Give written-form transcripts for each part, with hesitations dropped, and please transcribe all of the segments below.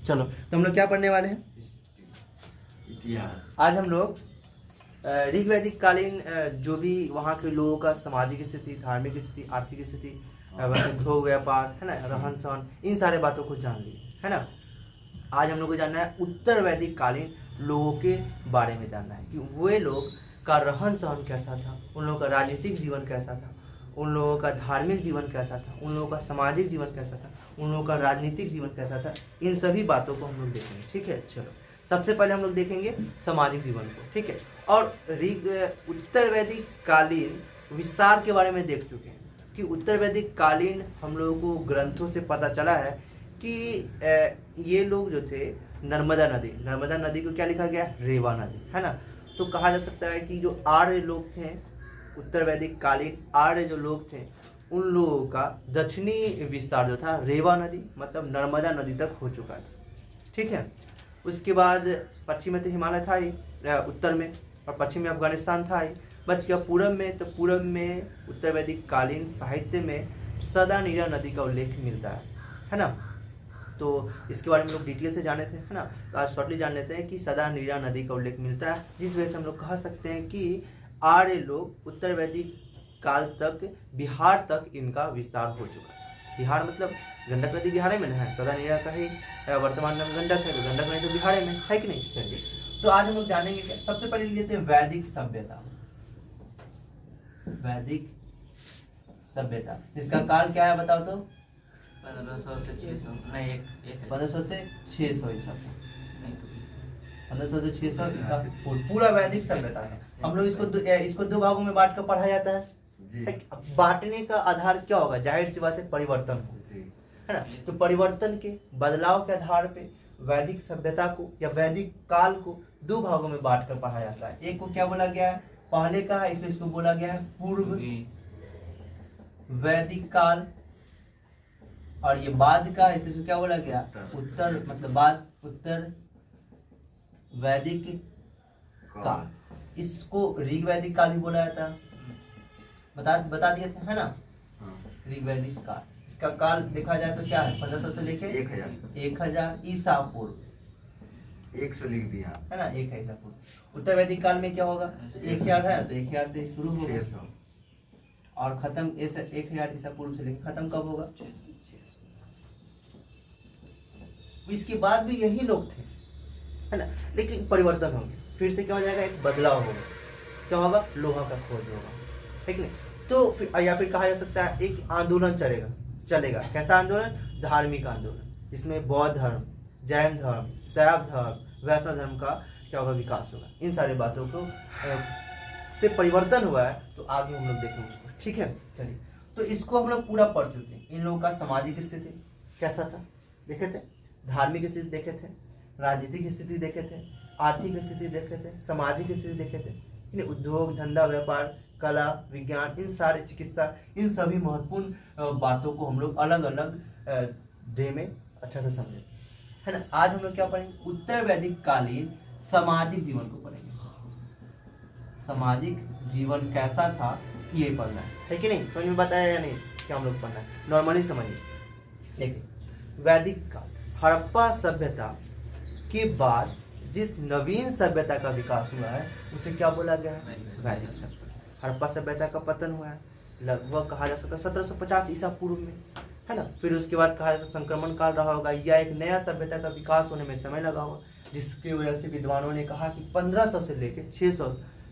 चलो तो हम लोग क्या पढ़ने वाले हैं? इतिहास। आज हम लोग ऋग वैदिक कालीन जो भी वहाँ के लोगों का सामाजिक स्थिति, धार्मिक स्थिति, आर्थिक स्थिति, उद्योग व्यापार है ना, रहन सहन, इन सारे बातों को जान लिए है ना। आज हम लोग को जानना है उत्तर वैदिक कालीन लोगों के बारे में जानना है कि वे लोग का रहन सहन कैसा था, उन लोगों का राजनीतिक जीवन कैसा था, उन लोगों का धार्मिक जीवन कैसा था, उन लोगों का सामाजिक जीवन कैसा था, उन लोगों का राजनीतिक जीवन कैसा था। इन सभी बातों को हम लोग देखेंगे। ठीक है, चलो सबसे पहले हम लोग देखेंगे सामाजिक जीवन को। ठीक है, और उत्तर वैदिक कालीन विस्तार के बारे में देख चुके हैं कि उत्तर वैदिक कालीन हम लोगों को ग्रंथों से पता चला है कि ये लोग जो थे नर्मदा नदी को क्या लिखा गया? रेवा नदी, है ना। तो कहा जा सकता है कि जो आर्य लोग थे, उत्तर वैदिक कालीन आर्य जो लोग थे, उन लोगों का दक्षिणी विस्तार जो था रेवा नदी मतलब नर्मदा नदी तक हो चुका था। ठीक है, उसके बाद पश्चिम में तो हिमालय था ही, उत्तर में, और पश्चिम में अफगानिस्तान था ही, बच गया पूरब में। तो पूरब में उत्तर वैदिक कालीन साहित्य में सदा नीरा नदी का उल्लेख मिलता है ना। तो इसके बारे में लोग डिटेल से जाने थे, है ना। तो आज शॉर्टली जान लेते हैं कि सदा नीरा नदी का उल्लेख मिलता है, जिस वजह से हम लोग कह सकते हैं कि आर्य लोग उत्तर वैदिक काल तक बिहार तक इनका विस्तार हो चुका है। बिहार मतलब गंडक नदी बिहार में है, सदा नीरा का ही वर्तमान में गंडक है, तो गंडक नदी तो बिहार में है कि नहीं। चलिए तो आज हम लोग जानेंगे क्या, सबसे पहले लेते हैं वैदिक सभ्यता। वैदिक सभ्यता इसका काल क्या है बताओ तो? 1500 से 600 नहीं 1500 से 600 ईसा पूर्व, 1500 से 600 ईसा पूर्व पूरा वैदिक सभ्यता है। हम लोग इसको दो भागों में बांट कर पढ़ाया जाता है। बांटने का आधार क्या होगा? जाहिर सी बात है परिवर्तन हो, है ना। तो परिवर्तन के बदलाव के आधार पे वैदिक सभ्यता को या वैदिक काल को दो भागों में बांट कर पढ़ा जाता है। एक को क्या बोला गया है? पहले का है, इसलिए इसको बोला गया है पूर्व वैदिक काल, और ये बाद का है, इसको क्या बोला गया? उत्तर मतलब बाद उत्तर वैदिक काल। इसको ऋग वैदिक काल भी बोला जाता है, बता दिए थे, है ना। ऋग वैदिक काल, इसका काल देखा जाए तो क्या है? 1500 से लेके 1000 ईसा पूर्व, 100 लिख दिया, है ना, 1000 ईसा पूर्व। उत्तर वैदिक काल में क्या होगा? 1000 है तो 1000 से शुरू होगा 600 और खत्म 1000 ईसा पूर्व से लेकर खत्म कब होगा? इसके बाद भी यही लोग थे, है ना, लेकिन परिवर्तन हो गया, फिर से क्या हो जाएगा? एक बदलाव होगा। क्या होगा? लोहा का खोज होगा, है कि नहीं। तो फिर या फिर कहा जा सकता है एक आंदोलन चलेगा। कैसा आंदोलन? धार्मिक आंदोलन, जिसमें बौद्ध धर्म, जैन धर्म, शैव धर्म, वैष्णव धर्म का क्या होगा? विकास होगा। इन सारी बातों को से परिवर्तन हुआ है, तो आगे हम लोग देखेंगे उसको। ठीक है, चलिए तो इसको हम लोग पूरा पढ़ चुके हैं। इन लोगों का सामाजिक स्थिति कैसा था देखे थे, धार्मिक स्थिति देखे थे, राजनीतिक स्थिति देखे थे, आर्थिक स्थिति देखे थे, सामाजिक स्थिति देखे थे, उद्योग धंधा व्यापार कला विज्ञान इन सारे चिकित्सा, इन सभी महत्वपूर्ण बातों को हम लोग अलग अलग डे में अच्छा से समझे, है ना। आज हम लोग क्या पढ़ेंगे? उत्तर वैदिक कालीन सामाजिक जीवन को पढ़ेंगे। सामाजिक जीवन कैसा था ये पढ़ना है कि नहीं? समझ में बताया या नहीं क्या हम लोग पढ़ना है? नॉर्मली समझिए। देखिए वैदिक काल, हड़प्पा सभ्यता के बाद जिस नवीन सभ्यता का विकास हुआ है उसे क्या बोला गया है? वैदिक सभ्यता। हड़प्पा सभ्यता का पतन हुआ है लगभग कहा जा सकता है 1750 ईसा पूर्व में, है ना। फिर उसके बाद कहा जाता है संक्रमण काल रहा होगा या एक नया सभ्यता का विकास होने में समय लगा होगा, जिसकी वजह से विद्वानों ने कहा कि 1500 से लेकर 600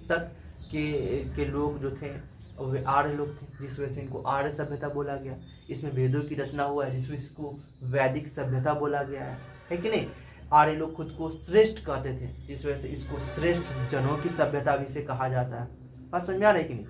तक के लोग जो थे वे आर्य लोग थे, जिस वजह से इनको आर्य सभ्यता बोला गया। इसमें वेदों की रचना हुआ है, जिसमें इसको वैदिक सभ्यता बोला गया है कि नहीं। आर्य लोग खुद को श्रेष्ठ कहते थे, जिस वजह से इसको श्रेष्ठ जनों की सभ्यता भी से कहा जाता है। बात समझ में आ रही है कि नहीं?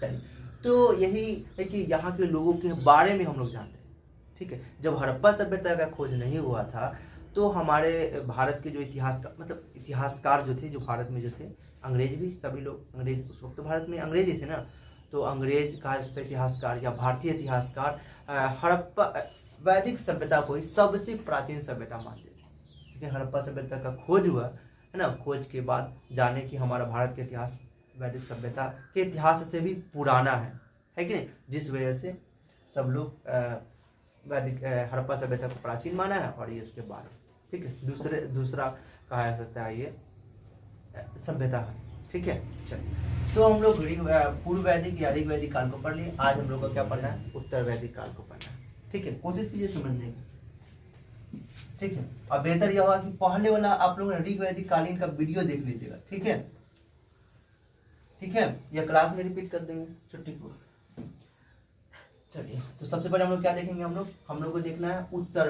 चलिए तो यही है कि यहाँ के लोगों के बारे में हम लोग जानते हैं। ठीक है, जब हड़प्पा सभ्यता का खोज नहीं हुआ था तो हमारे भारत के जो इतिहासकार जो थे, जो भारत में जो थे, अंग्रेज भी, सभी लोग अंग्रेज, उस वक्त तो भारत में अंग्रेज ही थे ना, तो अंग्रेज का इतिहासकार या भारतीय इतिहासकार हड़प्पा वैदिक सभ्यता को ही सबसे प्राचीन सभ्यता मानते थे। ठीक है, हड़प्पा सभ्यता का खोज हुआ, है ना। खोज के बाद जाने कि हमारा भारत के इतिहास वैदिक सभ्यता के इतिहास से भी पुराना है कि नहीं, जिस वजह से सब लोग वैदिक हड़प्पा सभ्यता को प्राचीन माना है और ये इसके बाद ठीक है। दूसरा कहा जा सकता है ये सभ्यता है, ठीक है। चलिए, तो हम लोग पूर्व वैदिक या ऋग वैदिक काल को पढ़ लिए। आज हम लोग को क्या पढ़ना है? उत्तर वैदिक काल को पढ़ना है, ठीक है। कोशिश कीजिए समझने की, ठीक है। और बेहतर यह होगा कि पहले वाला आप लोग ऋग वैदिक कालीन का वीडियो देख लीजिएगा, ठीक है, ठीक है। यह क्लास में रिपीट कर देंगे छुट्टी को। चलिए, तो सबसे पहले हम लोग क्या देखेंगे? हम लोग को देखना है उत्तर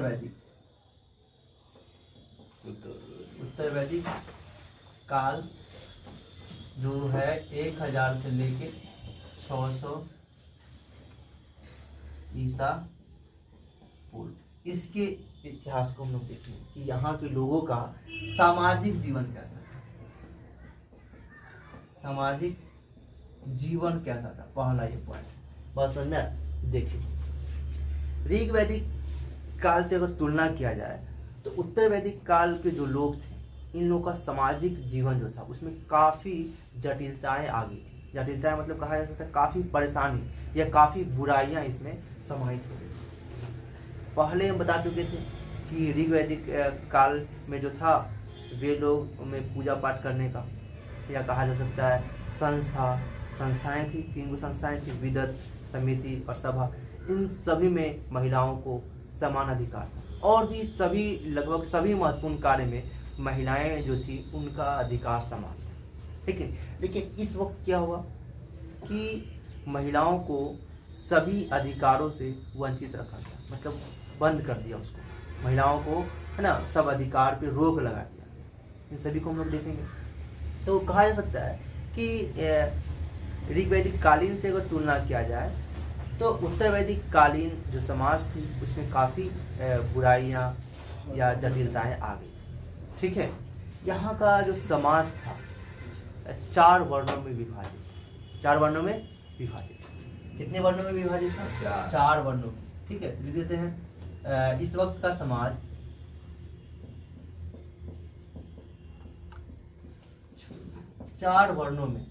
वैदिक काल, जो है 1000 से लेके 600 ईसा पूर्व। इसके इतिहास को हम लोग देखेंगे कि यहाँ के लोगों का सामाजिक जीवन कैसा था, सामाजिक जीवन कैसा था। पहला ये पॉइंट बस समझ में। देखिए, ऋग वैदिक काल से अगर तुलना किया जाए तो उत्तर वैदिक काल के जो लोग थे, इन लोगों का सामाजिक जीवन जो था उसमें काफ़ी जटिलताएं आ गई थी। जटिलताएं मतलब कहा जा सकता है काफ़ी परेशानी या काफ़ी बुराइयां इसमें समाहित हो गई। पहले हम बता चुके थे कि ऋग वैदिक काल में जो था, वे लोग में पूजा पाठ करने का, या कहा जा सकता है संस्थाएं थी। 3 संस्थाएं थी, विदत, समिति और सभा। इन सभी में महिलाओं को समान अधिकार था, और भी सभी लगभग सभी महत्वपूर्ण कार्य में महिलाएं जो थी उनका अधिकार समान था, ठीक है। लेकिन इस वक्त क्या हुआ कि महिलाओं को सभी अधिकारों से वंचित रखा गया, मतलब बंद कर दिया उसको, महिलाओं को, है ना, सब अधिकार पे रोक लगा दिया। इन सभी को हम लोग देखेंगे। तो कहा जा सकता है कि ऋग वैदिक कालीन से अगर तुलना किया जाए तो उत्तर वैदिक कालीन जो समाज थी उसमें काफ़ी बुराइयां या जटिलताएं आ गई थी, ठीक है। यहाँ का जो समाज था 4 वर्णों में विभाजित, 4 वर्णों में विभाजित। कितने वर्णों में विभाजित था? 4 वर्णों, ठीक है। लिख देते हैं, इस वक्त का समाज 4 वर्णों में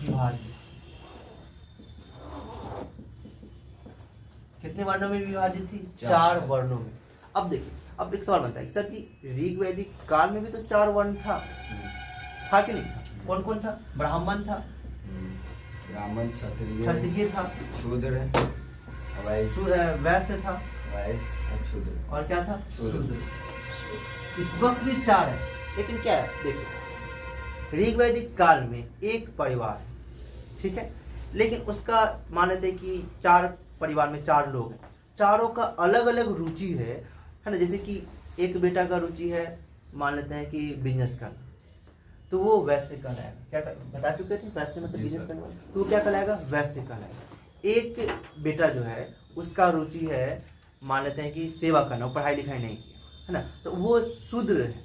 विभाजित। कितने वर्णों में विभाजित थी? 4 वर्णों में। अब देखिए, अब एक सवाल बनता है सर कि ऋग वैदिक काल में भी तो 4 वर्ण था कि नहीं था? कौन कौन था? ब्राह्मण था, ब्राह्मण, क्षत्रिय था, शूद्र, वैश्य था, शूद्र, और क्या था? शूद्र। इस वक्त भी 4 है, लेकिन क्या है देखिए, ऋग वैदिक काल में एक परिवार है, ठीक है, लेकिन उसका मान लेते हैं कि 4 परिवार में 4 लोग हैं, चारों का अलग अलग रुचि है ना। जैसे कि एक बेटा का रुचि है, मान लेते हैं कि बिजनेस करना, तो वो वैश्य कहलाएगा। क्या बता चुके थे? वैश्य मतलब बिजनेस करने वाला, तो वो क्या कहलाएगा? वैश्य कहलाएगा। एक बेटा जो है उसका रुचि है, मान लेते हैं कि सेवा करना, वो पढ़ाई लिखाई नहीं किया, है ना, तो वो शूद्र है।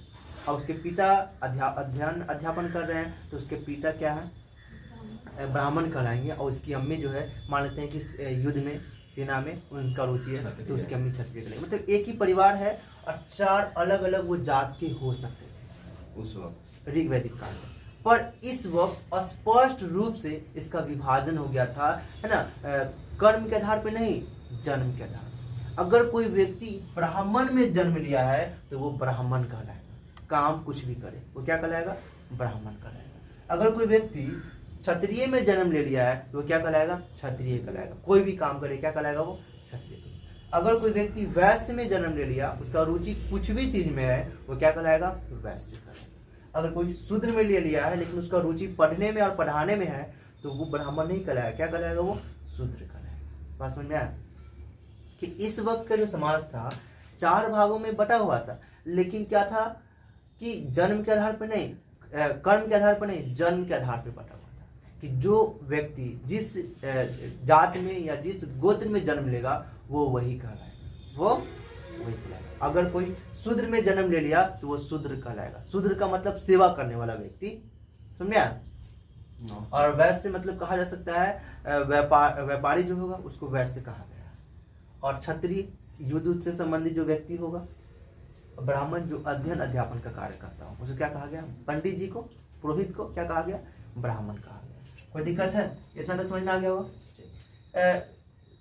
और उसके पिता अध्यापन कर रहे हैं, तो उसके पिता क्या है? ब्राह्मण कहलाएंगे। और उसकी अम्मी जो है, मान लेते हैं कि युद्ध में, सेना में उनका रुचि है, तो उसकी अम्मी क्षत्रिय कहलाएंगे। मतलब एक ही परिवार है और 4 अलग अलग वो जात के हो सकते थे उस वक्त ऋग वैदिक काल में। पर इस वक्त स्पष्ट रूप से इसका विभाजन हो गया था, है ना, कर्म के आधार पर नहीं, जन्म के आधार पर। अगर कोई व्यक्ति ब्राह्मण में जन्म लिया है तो वो ब्राह्मण कहलाएगा, काम कुछ भी करे वो क्या कहलाएगा? ब्राह्मण कहलाएगा। अगर कोई व्यक्ति क्षत्रिय में जन्म ले लिया है तो क्या कहलाएगा? क्षत्रिय कहलाएगा। कोई भी काम करे क्या कहलाएगा? वो क्षत्रिय। अगर कोई व्यक्ति वैश्य में जन्म ले लिया, उसका रुचि कुछ भी चीज में है, वो क्या कहलाएगा? वैश्य कहलाएगा। अगर कोई शूद्र में ले लिया है लेकिन उसका रुचि पढ़ने में और पढ़ाने में है, तो वो ब्राह्मण नहीं कहलाएगा, क्या कहलाएगा? वो शूद्र कहलाएगा। बात समझ में आया कि इस वक्त का जो समाज था 4 भागों में बटा हुआ था, लेकिन क्या था कि जन्म के आधार पर नहीं, कर्म के आधार पर नहीं, जन्म के आधार पर बटा हुआ था कि जो व्यक्ति जिस जात में या जिस गोत्र में जन्म लेगा वो वही कहलाएगा, वो वही कहलाएगा। अगर कोई शूद्र में जन्म ले लिया तो वो शूद्र कहलाएगा। शूद्र का मतलब सेवा करने वाला व्यक्ति, समझा? और वैश्य मतलब कहा जा सकता है व्यापारी जो होगा उसको वैश्य कहा गया। और क्षत्रिय युद्ध से संबंधित जो व्यक्ति होगा, ब्राह्मण जो अध्ययन अध्यापन का कार्य करता हो उसे क्या कहा गया? पंडित जी को, पुरोहित को क्या कहा गया? ब्राह्मण कहा गया। कोई दिक्कत है? इतना तक समझ में आ गया होगा।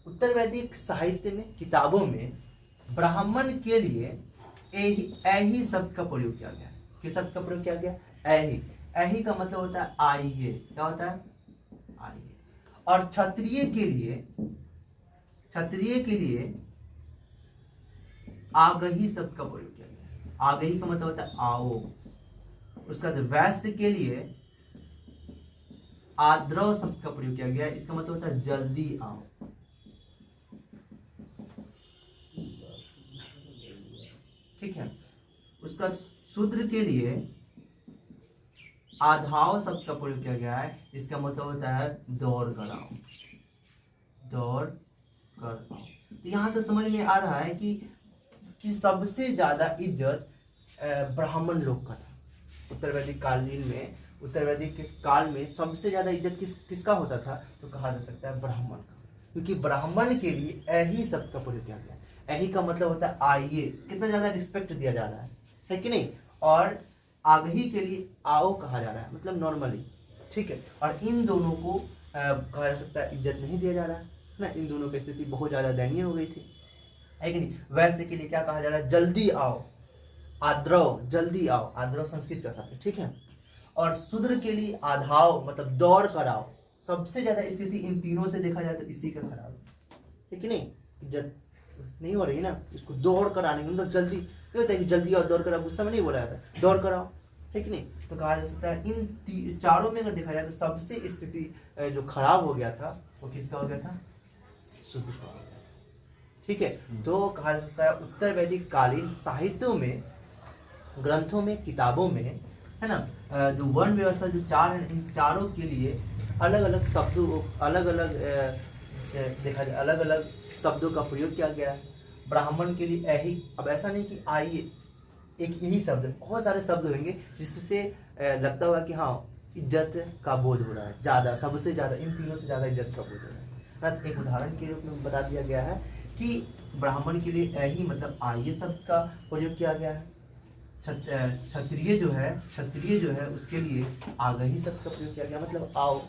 उत्तर वैदिक साहित्य में, किताबों में ब्राह्मण के लिए ऐही शब्द का प्रयोग किया गया है। किस शब्द का प्रयोग किया गया? ऐही। ऐही का मतलब होता है आइए। क्या होता है? आइए। और क्षत्रिय के लिए आगही शब्द का प्रयोग किया गया है। आगही का मतलब होता है आओ। उसका वैश्य के लिए आद्रव शब्द का प्रयोग किया गया है। इसका मतलब होता है जल्दी आओ। ठीक है। उसका शूद्र के लिए आधाव शब्द का प्रयोग किया गया है। इसका मतलब होता है दौड़ कर आओ। दौड़ कर आओ। तो यहाँ से समझ में आ रहा है कि सबसे ज्यादा इज्जत ब्राह्मण लोग का था। उत्तर वैदिक काल में सबसे ज्यादा इज्जत किसका होता था? तो कहा जा सकता है ब्राह्मण का, क्योंकि ब्राह्मण के लिए ऐही शब्द का प्रयोग किया गया। ऐही का मतलब होता है आइए। कितना ज्यादा रिस्पेक्ट दिया जा रहा है कि नहीं? और आगही के लिए आओ कहा जा रहा है, मतलब नॉर्मली। ठीक है। और इन दोनों को कहा जा सकता है इज्जत नहीं दिया जा रहा है ना। इन दोनों की स्थिति बहुत ज्यादा दयनीय हो गई थी, है कि नहीं? वैश्य के लिए क्या कहा जा रहा है? जल्दी आओ। आद्रव, जल्दी आओ। आद्रव संस्कृत का शब्द है। ठीक है। और शूद्र के लिए आधाव, मतलब दौड़ कर आओ। सबसे ज्यादा स्थिति इन तीनों से देखा जाए तो इसी का खराब है कि नहीं? इज्जत नहीं हो रही ना, इसको दौड़ कर आने मतलब जल्दी। क्या होता है कि जल्दी आओ, दौड़ कर आओ, गुस्सा में नहीं बोला जाता, दौड़ कर आओ, है कि नहीं? तो कहा जा सकता है इन चारों में अगर देखा जाए तो सबसे स्थिति जो खराब हो गया था वो किसका हो गया था? शूद्र का हो गया था। ठीक है। तो कहा जा सकता है उत्तर वैदिक कालीन साहित्यों में, ग्रंथों में, किताबों में, है ना, जो वर्ण व्यवस्था जो चार है, इन चारों के लिए अलग अलग शब्दों, अलग अलग देखा जाए अलग अलग शब्दों का प्रयोग किया गया है। ब्राह्मण के लिए ऐही, अब ऐसा नहीं कि आइए एक यही शब्द, बहुत सारे शब्द होंगे जिससे लगता होगा कि हाँ इज्जत का बोध हो रहा है ज्यादा, सबसे ज्यादा, इन तीनों से ज्यादा इज्जत का बोध हो रहा है। एक उदाहरण के रूप में बता दिया गया है कि ब्राह्मण के लिए ऐही मतलब आइए शब्द का प्रयोग किया गया है। क्षत्रिय जो है उसके लिए आगही शब्द का प्रयोग किया गया, मतलब आओ।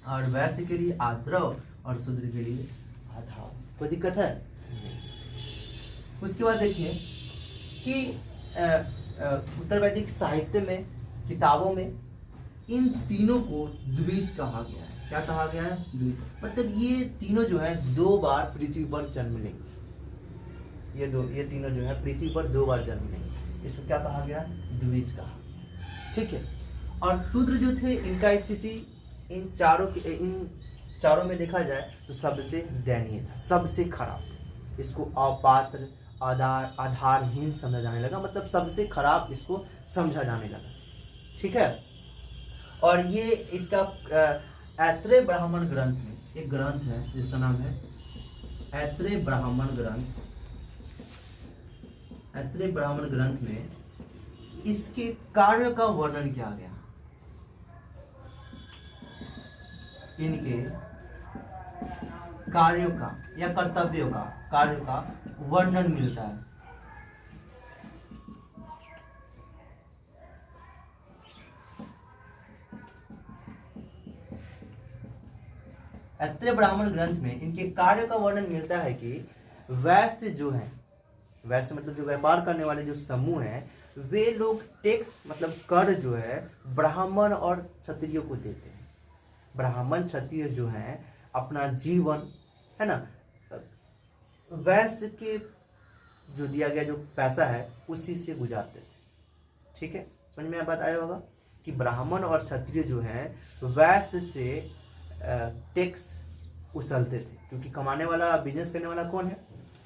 और वैश्य के लिए आद्रव और शूद्र के लिए आधाव। कोई दिक्कत है? उसके बाद देखिए कि उत्तर वैदिक साहित्य में, किताबों में इन तीनों को द्विज कहा गया है। क्या कहा गया है? द्विज। मतलब ये तीनों जो है 2 बार पृथ्वी पर जन्म लेंगे। ये तीनों जो है पृथ्वी पर 2 बार जन्म लेंगे। इसको क्या कहा गया? द्विज कहा। ठीक है। और शूद्र जो थे, इनका स्थिति इन चारों में देखा जाए तो सबसे दयनीय था, सबसे खराब था। इसको अपात्र, आधारहीन समझा जाने लगा, मतलब सबसे खराब इसको समझा जाने लगा। ठीक है। और ये इसका ऐत्रेय ब्राह्मण ग्रंथ में एक ग्रंथ है जिसका नाम है ऐत्रेय ब्राह्मण ग्रंथ। ऐत्रेय ब्राह्मण ग्रंथ में इसके कार्य का वर्णन किया गया। इनके कार्यों का या कर्तव्यों का, कार्यों का वर्णन मिलता है। ऐत्रेय ब्राह्मण ग्रंथ में इनके कार्य का वर्णन मिलता है कि वैश्य जो है, वैश्य मतलब जो व्यापार करने वाले जो समूह हैं, वे लोग टैक्स मतलब कर जो है ब्राह्मण और क्षत्रियों को देते हैं। ब्राह्मण क्षत्रिय जो है अपना जीवन, है ना, वैश्य के जो दिया गया जो पैसा है उसी से गुजारते थे। ठीक है। समझ में बात आया होगा कि ब्राह्मण और क्षत्रिय जो है वैश्य से टैक्स उछलते थे, क्योंकि कमाने वाला, बिजनेस करने वाला कौन है?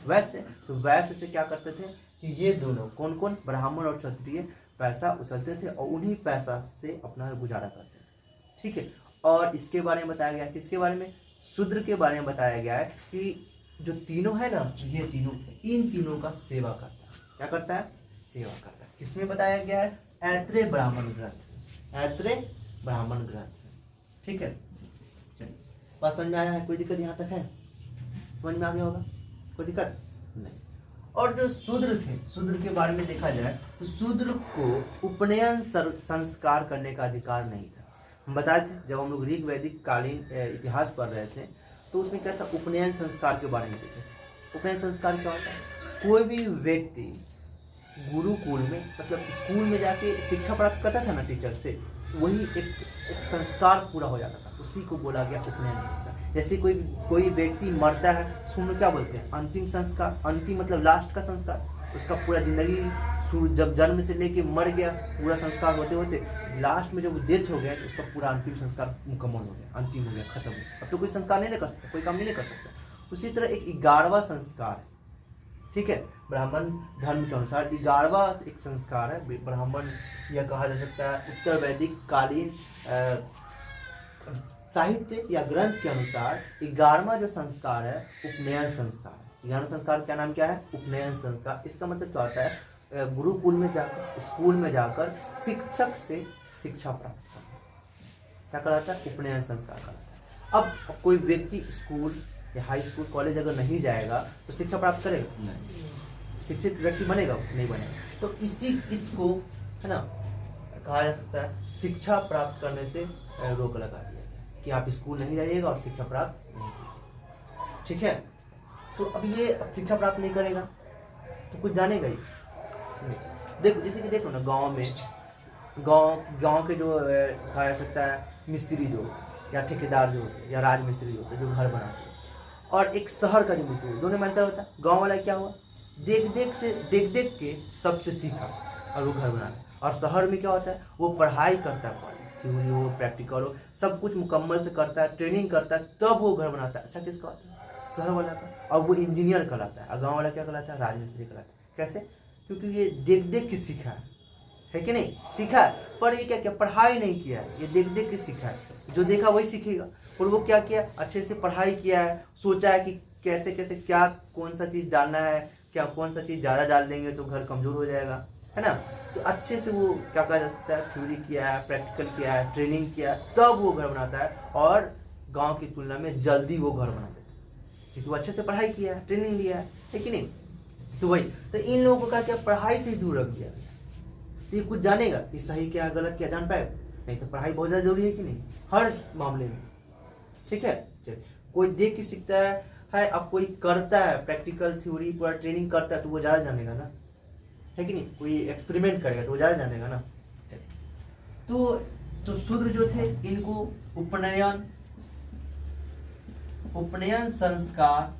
वैश्य। तो वैश्य से क्या करते थे कि ये दोनों कौन कौन, ब्राह्मण और क्षत्रिय, पैसा उछलते थे और उन्हीं पैसा से अपना गुजारा करते थे। ठीक है। और इसके बारे में बताया गया, किसके बारे में? शूद्र के बारे में बताया गया है कि जो तीनों है ना, ये तीनों, इन तीनों का सेवा करता है। क्या करता है? सेवा करता है। किसमें बताया गया है? ऐत्रेय ब्राह्मण ग्रंथ, ऐत्रेय ब्राह्मण ग्रंथ। ठीक है। चलिए, बात समझ में आया है? कोई दिक्कत यहाँ तक है? समझ में आ गया होगा? कोई दिक्कत नहीं। और जो शूद्र थे, शूद्र के बारे में देखा जाए तो शूद्र को उपनयन संस्कार करने का अधिकार नहीं था। हम बताए थे जब हम लोग ऋग वैदिक कालीन इतिहास पढ़ रहे थे तो उसमें क्या था, उपनयन संस्कार के बारे में देखे। उपनयन संस्कार क्या होता है? कोई भी व्यक्ति गुरुकुल में मतलब स्कूल में जाके शिक्षा प्राप्त करता था ना टीचर से, वही एक संस्कार पूरा हो जाता था, उसी को बोला गया उपनयन संस्कार। जैसे कोई व्यक्ति मरता है उसको हम लोग क्या बोलते हैं, अंतिम संस्कार। अंतिम मतलब लास्ट का संस्कार, उसका पूरा जिंदगी जब जन्म से लेके मर गया पूरा संस्कार होते होते लास्ट में जब वो डेथ हो गया तो उसका पूरा अंतिम संस्कार मुकम्मल हो गया, अंतिम हो गया, खत्म हो गया। अब तो कोई संस्कार नहीं कर सकता, कोई काम नहीं कर सकता। उसी तरह एक 11वां संस्कार है, ठीक है, ब्राह्मण धर्म के अनुसार 11वां एक संस्कार है ब्राह्मण, यह कहा जा सकता है उत्तर वैदिक कालीन साहित्य या ग्रंथ के अनुसार 11वां जो संस्कार है उपनयन संस्कार है। 11वां संस्कार का नाम क्या है, उपनयन संस्कार। इसका मतलब क्या होता है, गुरुकुल में जाकर स्कूल में जाकर शिक्षक से शिक्षा प्राप्त करना, क्या कहलाता है, उपनयन संस्कार कहलाता है। अब कोई व्यक्ति स्कूल या हाई स्कूल कॉलेज अगर नहीं जाएगा तो शिक्षा प्राप्त करेगा नहीं, शिक्षित व्यक्ति बनेगा नहीं बनेगा। तो इसको है ना कहा जा सकता है शिक्षा प्राप्त करने से रोक लगा दिया गया कि आप स्कूल नहीं जाइएगा और शिक्षा प्राप्त नहीं कीजिएगा, ठीक है। तो अब ये शिक्षा प्राप्त नहीं करेगा तो कुछ जानेगा ही नहीं। देखो जैसे कि देखो ना गांव में गांव के जो कहा जा सकता है मिस्त्री जो होते या ठेकेदार जो होते या राजमिस्त्री जो होते जो घर बनाते हैं, और एक शहर का जो मिस्त्री, दोनों में अंतर होता है। गांव वाला क्या हुआ, देख देख के सबसे सीखा और वो घर बनाया, और शहर में क्या होता है वो पढ़ाई करता है, थ्योरी हो प्रैक्टिकल हो सब कुछ मुकम्मल से करता है, ट्रेनिंग करता है, तब वो घर बनाता है। अच्छा किसका होता है, शहर वाला का। और वो इंजीनियर कहलाता है, और गाँव वाला क्या कहलाता है, राजमिस्त्री कहलाता है। कैसे, क्योंकि ये देख के सीखा है कि नहीं, सीखा है, पर ये क्या पढ़ाई नहीं किया है, ये देख के सीखा है, जो देखा वही सीखेगा। और वो क्या किया, अच्छे से पढ़ाई किया है, सोचा है कि कैसे कैसे क्या कौन सा चीज़ डालना है, क्या कौन सा चीज़ ज़्यादा डाल देंगे तो घर कमज़ोर हो जाएगा, है ना। तो अच्छे से वो क्या कहा जा सकता है थ्योरी किया है, प्रैक्टिकल किया है, ट्रेनिंग किया है, तब वो घर बनाता है, और गाँव की तुलना में जल्दी वो घर बना देता है क्योंकि वो अच्छे से पढ़ाई किया है, ट्रेनिंग लिया है कि नहीं। तो वही तो इन लोगों का क्या पढ़ाई से ही दूर रख दिया गया। तो ये कुछ जानेगा कि सही क्या गलत क्या जान पाए नहीं, तो पढ़ाई बहुत ज़्यादा जरूरी है कि नहीं हर मामले में, ठीक है। चलिए कोई देख के सीखता है, अब कोई करता है प्रैक्टिकल थ्योरी पूरा ट्रेनिंग करता है तो वो ज़्यादा जानेगा ना, है कि नहीं। कोई एक्सपेरिमेंट करेगा तो वो ज़्यादा जानेगा ना। तो शूद्र जो थे इनको उपनयन संस्कार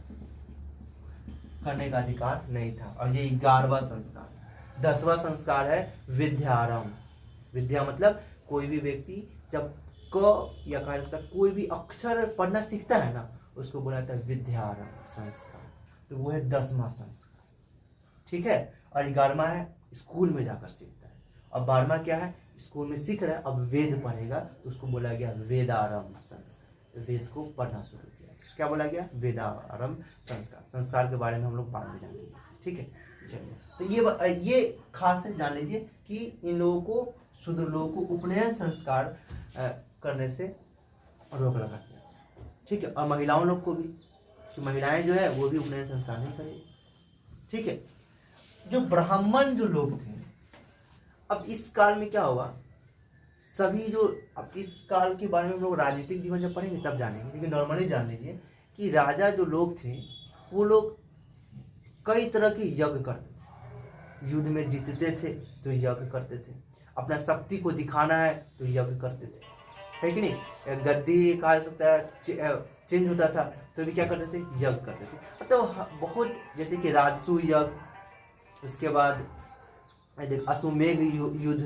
करने का अधिकार नहीं था, और ये 11वां संस्कार। 10वां संस्कार है विद्यारंभ। विद्या मतलब कोई भी व्यक्ति जब क या कहा जाता है कोई भी अक्षर पढ़ना सीखता है ना उसको बोला जाता है विद्यारंभ संस्कार। तो वो है 10वां संस्कार, ठीक है। और 11वां है स्कूल में जाकर सीखता है, और 12वां क्या है स्कूल में सीख रहा है अब वेद पढ़ेगा तो उसको बोला गया वेदारंभ संस्कार। वेद को पढ़ना शुरू किया, क्या बोला गया वेदारंभ संस्कार। संस्कार के बारे में हम लोग बाद में जानेंगे, ठीक है। चलिए तो ये खास है जान लीजिए कि इन लोगों को शूद्र लोगों को उपनयन संस्कार करने से रोक लगा दिया, ठीक है। और महिलाओं लोग को भी, कि महिलाएं जो है वो भी उपनयन संस्कार नहीं करेगी, ठीक है। जो ब्राह्मण जो लोग थे, अब इस काल में क्या हुआ सभी जो, अब इस काल के बारे में हम लोग राजनीतिक जीवन जब पढ़ेंगे तब जानेंगे, लेकिन नॉर्मली जान लीजिए कि राजा जो लोग थे वो लोग कई तरह के यज्ञ करते थे। युद्ध में जीतते थे तो यज्ञ करते थे, अपना शक्ति को दिखाना है तो यज्ञ करते थे, है कि नहीं। गद्दी कहा जा सकता है चेंज होता था तो भी क्या करते थे यज्ञ करते थे। तो बहुत जैसे कि राजसू यज्ञ, उसके बाद अश्वमेध युद्ध,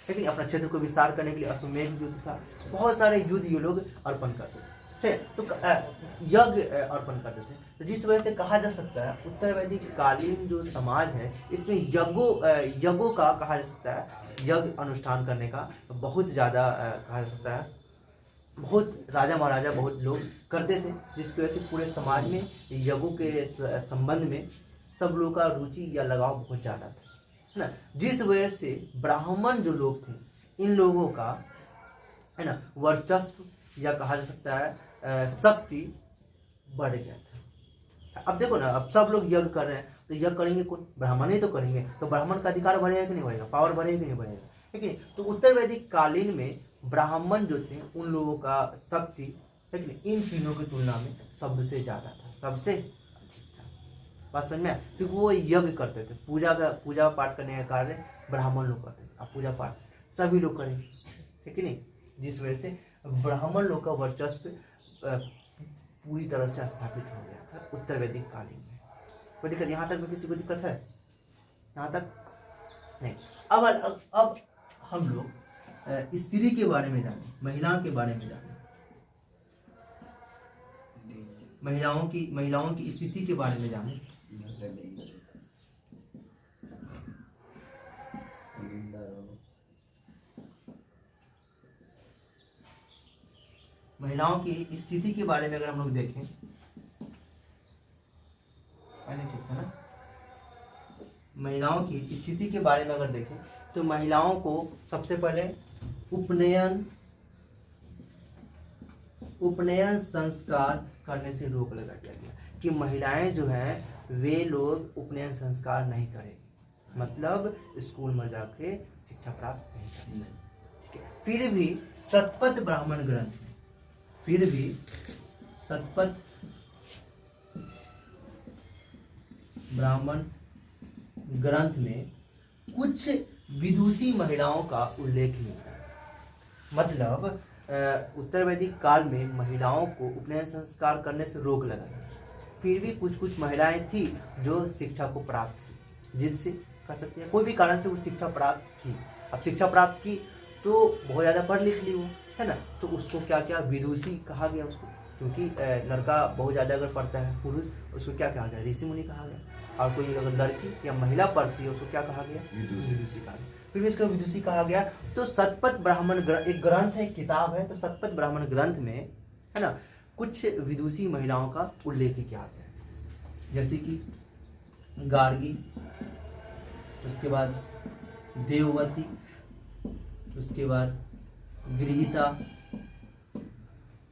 लेकिन अपना क्षेत्र को विस्तार करने के लिए अश्वमेध युद्ध था। बहुत सारे युद्ध ये लोग अर्पण करते थे, ठीक। तो यज्ञ अर्पण करते थे। तो जिस वजह से कहा जा सकता है उत्तर वैदिक कालीन जो समाज है इसमें यज्ञों का कहा जा सकता है, यज्ञ अनुष्ठान करने का बहुत ज़्यादा कहा जा सकता है, बहुत राजा महाराजा बहुत लोग करते थे, जिसकी वजह से पूरे समाज में यज्ञों के संबंध में सब लोगों का रुचि या लगाव बहुत ज़्यादा था, है ना। जिस वजह से ब्राह्मण जो लोग थे इन लोगों का, है ना, वर्चस्व या कहा जा सकता है शक्ति बढ़ गया था। अब देखो ना, अब सब लोग यज्ञ कर रहे हैं तो यज्ञ करेंगे कौन, ब्राह्मण ही तो करेंगे, तो ब्राह्मण का अधिकार बढ़ेगा कि नहीं बढ़ेगा, पावर बढ़ेगा कि नहीं बढ़ेगा, ठीक है। तो उत्तर वैदिक कालीन में ब्राह्मण जो थे उन लोगों का शक्ति, ठीक है, इन तीनों की तुलना में सबसे ज़्यादा था, सबसे अधिक था। बात समझ में आया? क्योंकि वो यज्ञ करते थे, पूजा पाठ करने का कार्य ब्राह्मण लोग करते थे। अब पूजा पाठ सभी लोग करेंगे, ठीक है नहीं, जिस वजह से ब्राह्मण लोग का वर्चस्व पूरी तरह से स्थापित हो गया था उत्तर वैदिक कालीन में। कोई दिक्कत यहाँ तक में किसी को दिक्कत है? यहाँ तक नहीं। अब हम लोग स्त्री के बारे में जाने, महिला के बारे में जाने, महिलाओं की स्थिति के बारे में जाने। महिलाओं की स्थिति के बारे में अगर हम लोग देखें, ठीक है ना, महिलाओं की स्थिति के बारे में अगर देखें तो महिलाओं को सबसे पहले उपनयन संस्कार करने से रोक लगा दिया गया कि महिलाएं जो हैं वे लोग उपनयन संस्कार नहीं करेंगी, मतलब स्कूल में जाके शिक्षा प्राप्त नहीं करेंगे। फिर भी शतपथ ब्राह्मण ग्रंथ में कुछ विदुषी महिलाओं का उल्लेख मिलता है। मतलब उत्तर वैदिक काल में महिलाओं को उपनयन संस्कार करने से रोक लगा था, फिर भी कुछ महिलाएं थी जो शिक्षा को प्राप्त की, जिनसे कह सकते हैं कोई भी कारण से वो शिक्षा प्राप्त की। अब शिक्षा प्राप्त की तो बहुत ज़्यादा पढ़ लिख ली वो, है ना, तो उसको क्या विदुषी कहा गया उसको, क्योंकि लड़का बहुत ज़्यादा अगर पढ़ता है पुरुष, उसको क्या कहा गया? ऋषि मुनि कहा गया। और कोई अगर लड़की या महिला पढ़ती है उसको क्या कहा गया? विदुषी कहा गया। फिर भी इसको विदुषी कहा गया। तो शतपथ ब्राह्मण एक ग्रंथ है, किताब है, तो शतपथ ब्राह्मण ग्रंथ में, है ना, कुछ विदुषी महिलाओं का उल्लेख किया गया है, जैसे कि गार्गी, उसके बाद देववती, उसके बाद गृहीता,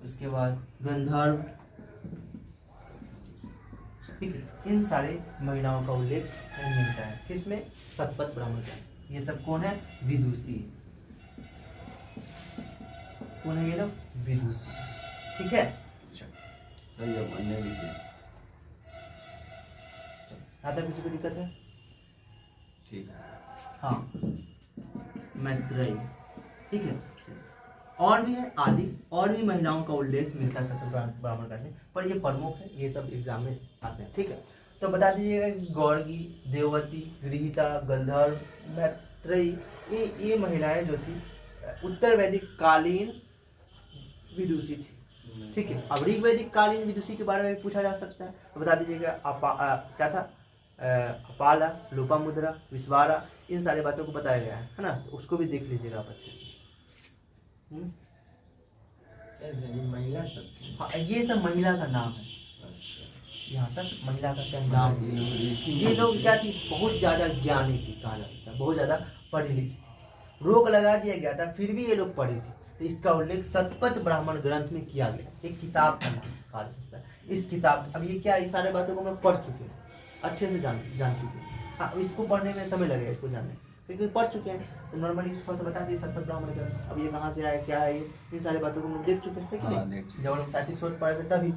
उसके बाद गंधर्व, ठीक है, इन सारे महिलाओं का उल्लेख मिलता है किसमें? शतपथ ब्राह्मण ग्रंथ। ये सब कौन है? विदुषी। कौन है ये लोग? विदुषी, ठीक है। सही है, अन्य लिखिए। आता किसी को दिक्कत है? ठीक है। हाँ, मैत्रेयी, ठीक है। और भी है आदि, और भी महिलाओं का उल्लेख मिलता है शतपथ ब्राह्मण ग्रंथ में, पर ये प्रमुख है, ये सब एग्जाम में आते हैं, ठीक है। तो बता दीजिएगा, गौरगी, देववती, गृहीता, गंधर्व, मैत्रेयी, ये महिलाएं जो थी उत्तर वैदिक कालीन विदुषी थी, ठीक है। अब ऋग वैदिक कालीन विदुषी के बारे में पूछा जा सकता है, तो बता दीजिएगा क्या था? अपाला, लोपामुद्रा, विश्वारा, इन सारी बातों को बताया गया है ना, तो उसको भी देख लीजिएगा आप अच्छे से। महिला सब, हाँ, ये सब महिला का नाम है। यहाँ तक महिला का क्या नाम? ये लोग क्या थी? बहुत ज्यादा ज्ञानी थी, कहा जा सकता है, बहुत ज्यादा पढ़ी लिखी थी। रोक लगा दिया गया था, फिर भी ये लोग पढ़ी थी, तो इसका उल्लेख शतपथ ब्राह्मण ग्रंथ में किया गया। एक किताब का नाम कहा जा सकता है। इस किताब, अब ये क्या, इस सारे बातों को हम लोग पढ़ चुके हैं, अच्छे से जान चुके हैं। हाँ, इसको पढ़ने में समय लगेगा, इसको जानने, क्योंकि पढ़ चुके हैं, तो नॉर्मली थोड़ा सा बता दिए शतपथ ब्राह्मण ग्रंथ। अब ये कहाँ से आया, क्या है ये, इन सारी बातों को हम लोग देख चुके हैं, कि नहीं? जब हम साहित्यिक स्रोत पढ़े थे तभी।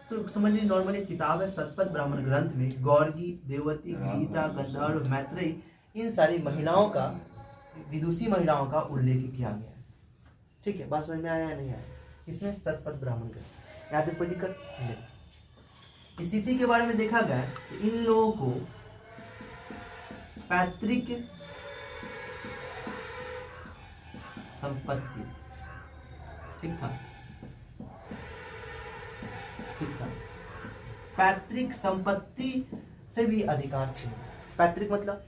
तो समझिए, नॉर्मली किताब है शतपथ ब्राह्मण ग्रंथ में गौरगी, देववती, गीता, गंधर्व, मैत्रेयी, इन सारी महिलाओं का, विदुषी महिलाओं का उल्लेख किया गया है, ठीक है। बात समझ में आया या नहीं आया? इसमें शतपथ ब्राह्मण ग्रंथ, यहाँ पे कोई दिक्कत नहीं। स्थिति के बारे में देखा गया कि इन लोगों को पैतृक संपत्ति, ठीक था, पैतृक संपत्ति से भी अधिकार छीन। पैतृक मतलब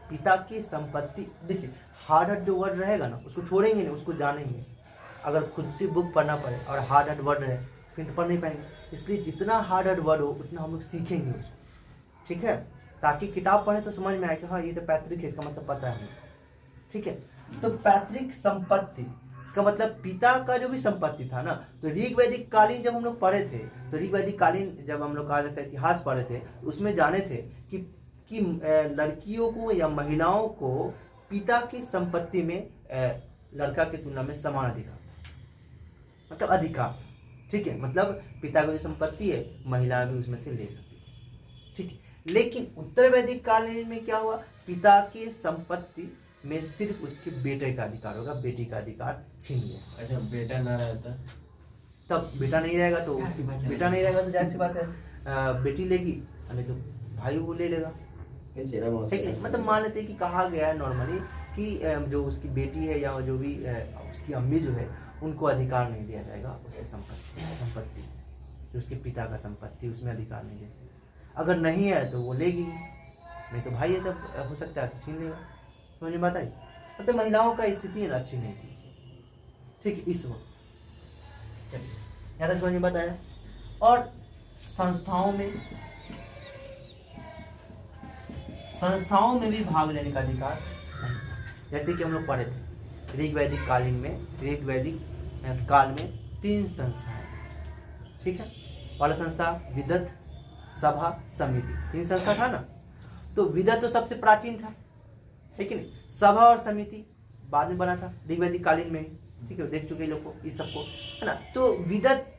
पिता की संपत्ति। देखिए, हार्ड जो वर्ड रहेगा ना, उसको छोड़ेंगे नहीं, उसको जानेंगे। अगर खुद से बुक पढ़ना पड़े और हार्ड वर्ड रहे फिर तो पढ़ नहीं पाएंगे, इसलिए जितना हार्ड वर्ड हो उतना हम लोग सीखेंगे उसको, ठीक है, ताकि किताब पढ़े तो समझ में आए कि हाँ ये तो पैतृक है, इसका मतलब पता है, ठीक है। तो पैतृक संपत्ति, इसका मतलब पिता का जो भी संपत्ति था ना, तो ऋग वैदिक कालीन जब हम लोग पढ़े थे, तो ऋग वैदिक कालीन जब हम लोग कहा जाता है इतिहास पढ़े थे, उसमें जाने थे कि लड़कियों को या महिलाओं को पिता की संपत्ति में लड़का की तुलना में समान अधिकार था, मतलब अधिकार था, ठीक है। मतलब पिता की जो संपत्ति है महिला भी उसमें से ले सकती थी, ठीक है। लेकिन उत्तर वैदिक कालीन में क्या हुआ, पिता की संपत्ति में सिर्फ उसके बेटे का अधिकार होगा, बेटी का अधिकार छीन गया। अच्छा, बेटा ना रहता तब बेटा नहीं रहेगा तो उसकी बेटा नहीं रहेगा तो जाहिर सी बात है बेटी लेगी, नहीं तो भाई वो ले लेगा। ठीक है, मतलब मान लेते हैं कि कहा गया है नॉर्मली कि जो उसकी बेटी है या जो भी उसकी अम्मी जो है उनको अधिकार नहीं दिया जाएगा उसकी संपत्ति जो उसके पिता का संपत्ति उसमें अधिकार नहीं देगा। अगर नहीं है तो वो लेगी, नहीं तो भाई ये सब हो सकता है तो छीन लेगा। समझ में बात आई? मतलब महिलाओं का स्थिति अच्छी नहीं थी इसमें। ठीक, इस वक्त यहाँ तक समझ में बात आया। और संस्थाओं में भी भाग लेने का अधिकार नहीं था। जैसे कि हम लोग पढ़े थे ऋग वैदिक काल में 3 संस्थाएं थी। ठीक है, पहला संस्था विदत, सभा, समिति, 3 संस्था था ना। तो विदत तो सबसे प्राचीन था, ठीक है। सभा और समिति बाद में बना था ऋग वैदिक कालीन में, ठीक है, देख चुके लोग को इस सबको, है ना। तो विदत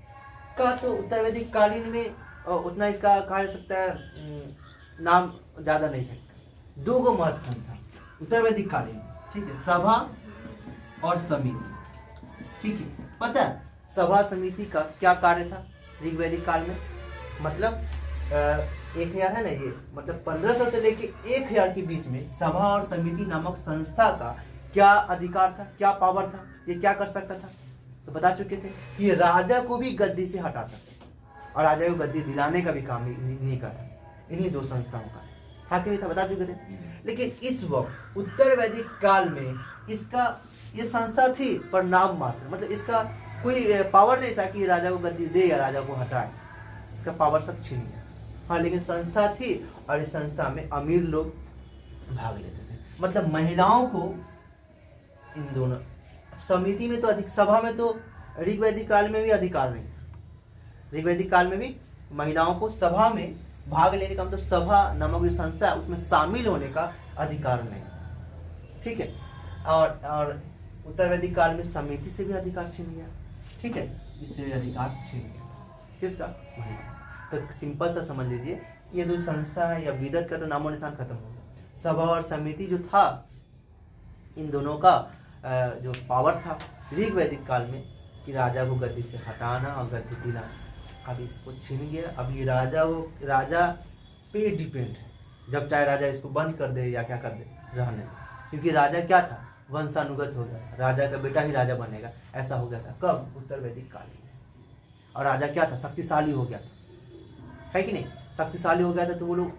का तो उत्तर वैदिक कालीन में उतना इसका कहा जा सकता है नाम ज्यादा नहीं था। 2 गो महत्वपूर्ण था उत्तर वैदिक कालीन, ठीक है, सभा और समिति। ठीक है, पता है सभा समिति का क्या कार्य था ऋग वैदिक काल में? मतलब 1000 है ना, ये मतलब 1500 से लेके 1000 के बीच में सभा और समिति नामक संस्था का क्या अधिकार था, क्या पावर था, ये क्या कर सकता था? तो बता चुके थे कि राजा को भी गद्दी से हटा सकते और राजा को गद्दी दिलाने का भी काम नहीं करता, इन्हीं 2 संस्थाओं का था कि नहीं था, बता चुके थे। लेकिन इस वक्त उत्तर वैदिक काल में इसका ये संस्था थी पर नाम मात्र, मतलब इसका कोई पावर नहीं था कि राजा को गद्दी दे या राजा को हटाए, इसका पावर सब छीन गया। हाँ, लेकिन संस्था थी और इस संस्था में अमीर लोग भाग लेते थे। मतलब महिलाओं को इन दोनों समिति में तो अधिक, सभा में तो ऋग वैदिक काल में भी अधिकार नहीं था। ऋग वैदिक काल में भी महिलाओं को सभा में भाग लेने का, मतलब सभा नामक जो संस्था है उसमें शामिल होने का अधिकार नहीं था। ठीक है, और उत्तर वैदिक काल में समिति से भी अधिकार छीन गया। ठीक है, इससे भी अधिकार छीन गया। किसका? महिला। तो सिंपल सा समझ लीजिए, ये 2 संस्था है या विदत का तो नामो निशान खत्म हो गया। सभा और समिति जो था, इन दोनों का जो पावर था ऋग वैदिक काल में कि राजा को गद्दी से हटाना और गद्दी दिलाना, अब इसको छीन गया। अब ये राजा पे डिपेंड है, जब चाहे राजा इसको बंद कर दे या क्या कर दे, रहने दे। क्योंकि राजा क्या था, वंशानुगत हो गया, राजा का बेटा ही राजा बनेगा, ऐसा हो गया था। कब? उत्तर वैदिक काल में। और राजा क्या था, शक्तिशाली हो गया था, है कि नहीं? शक्तिशाली हो गया था तो वो लोग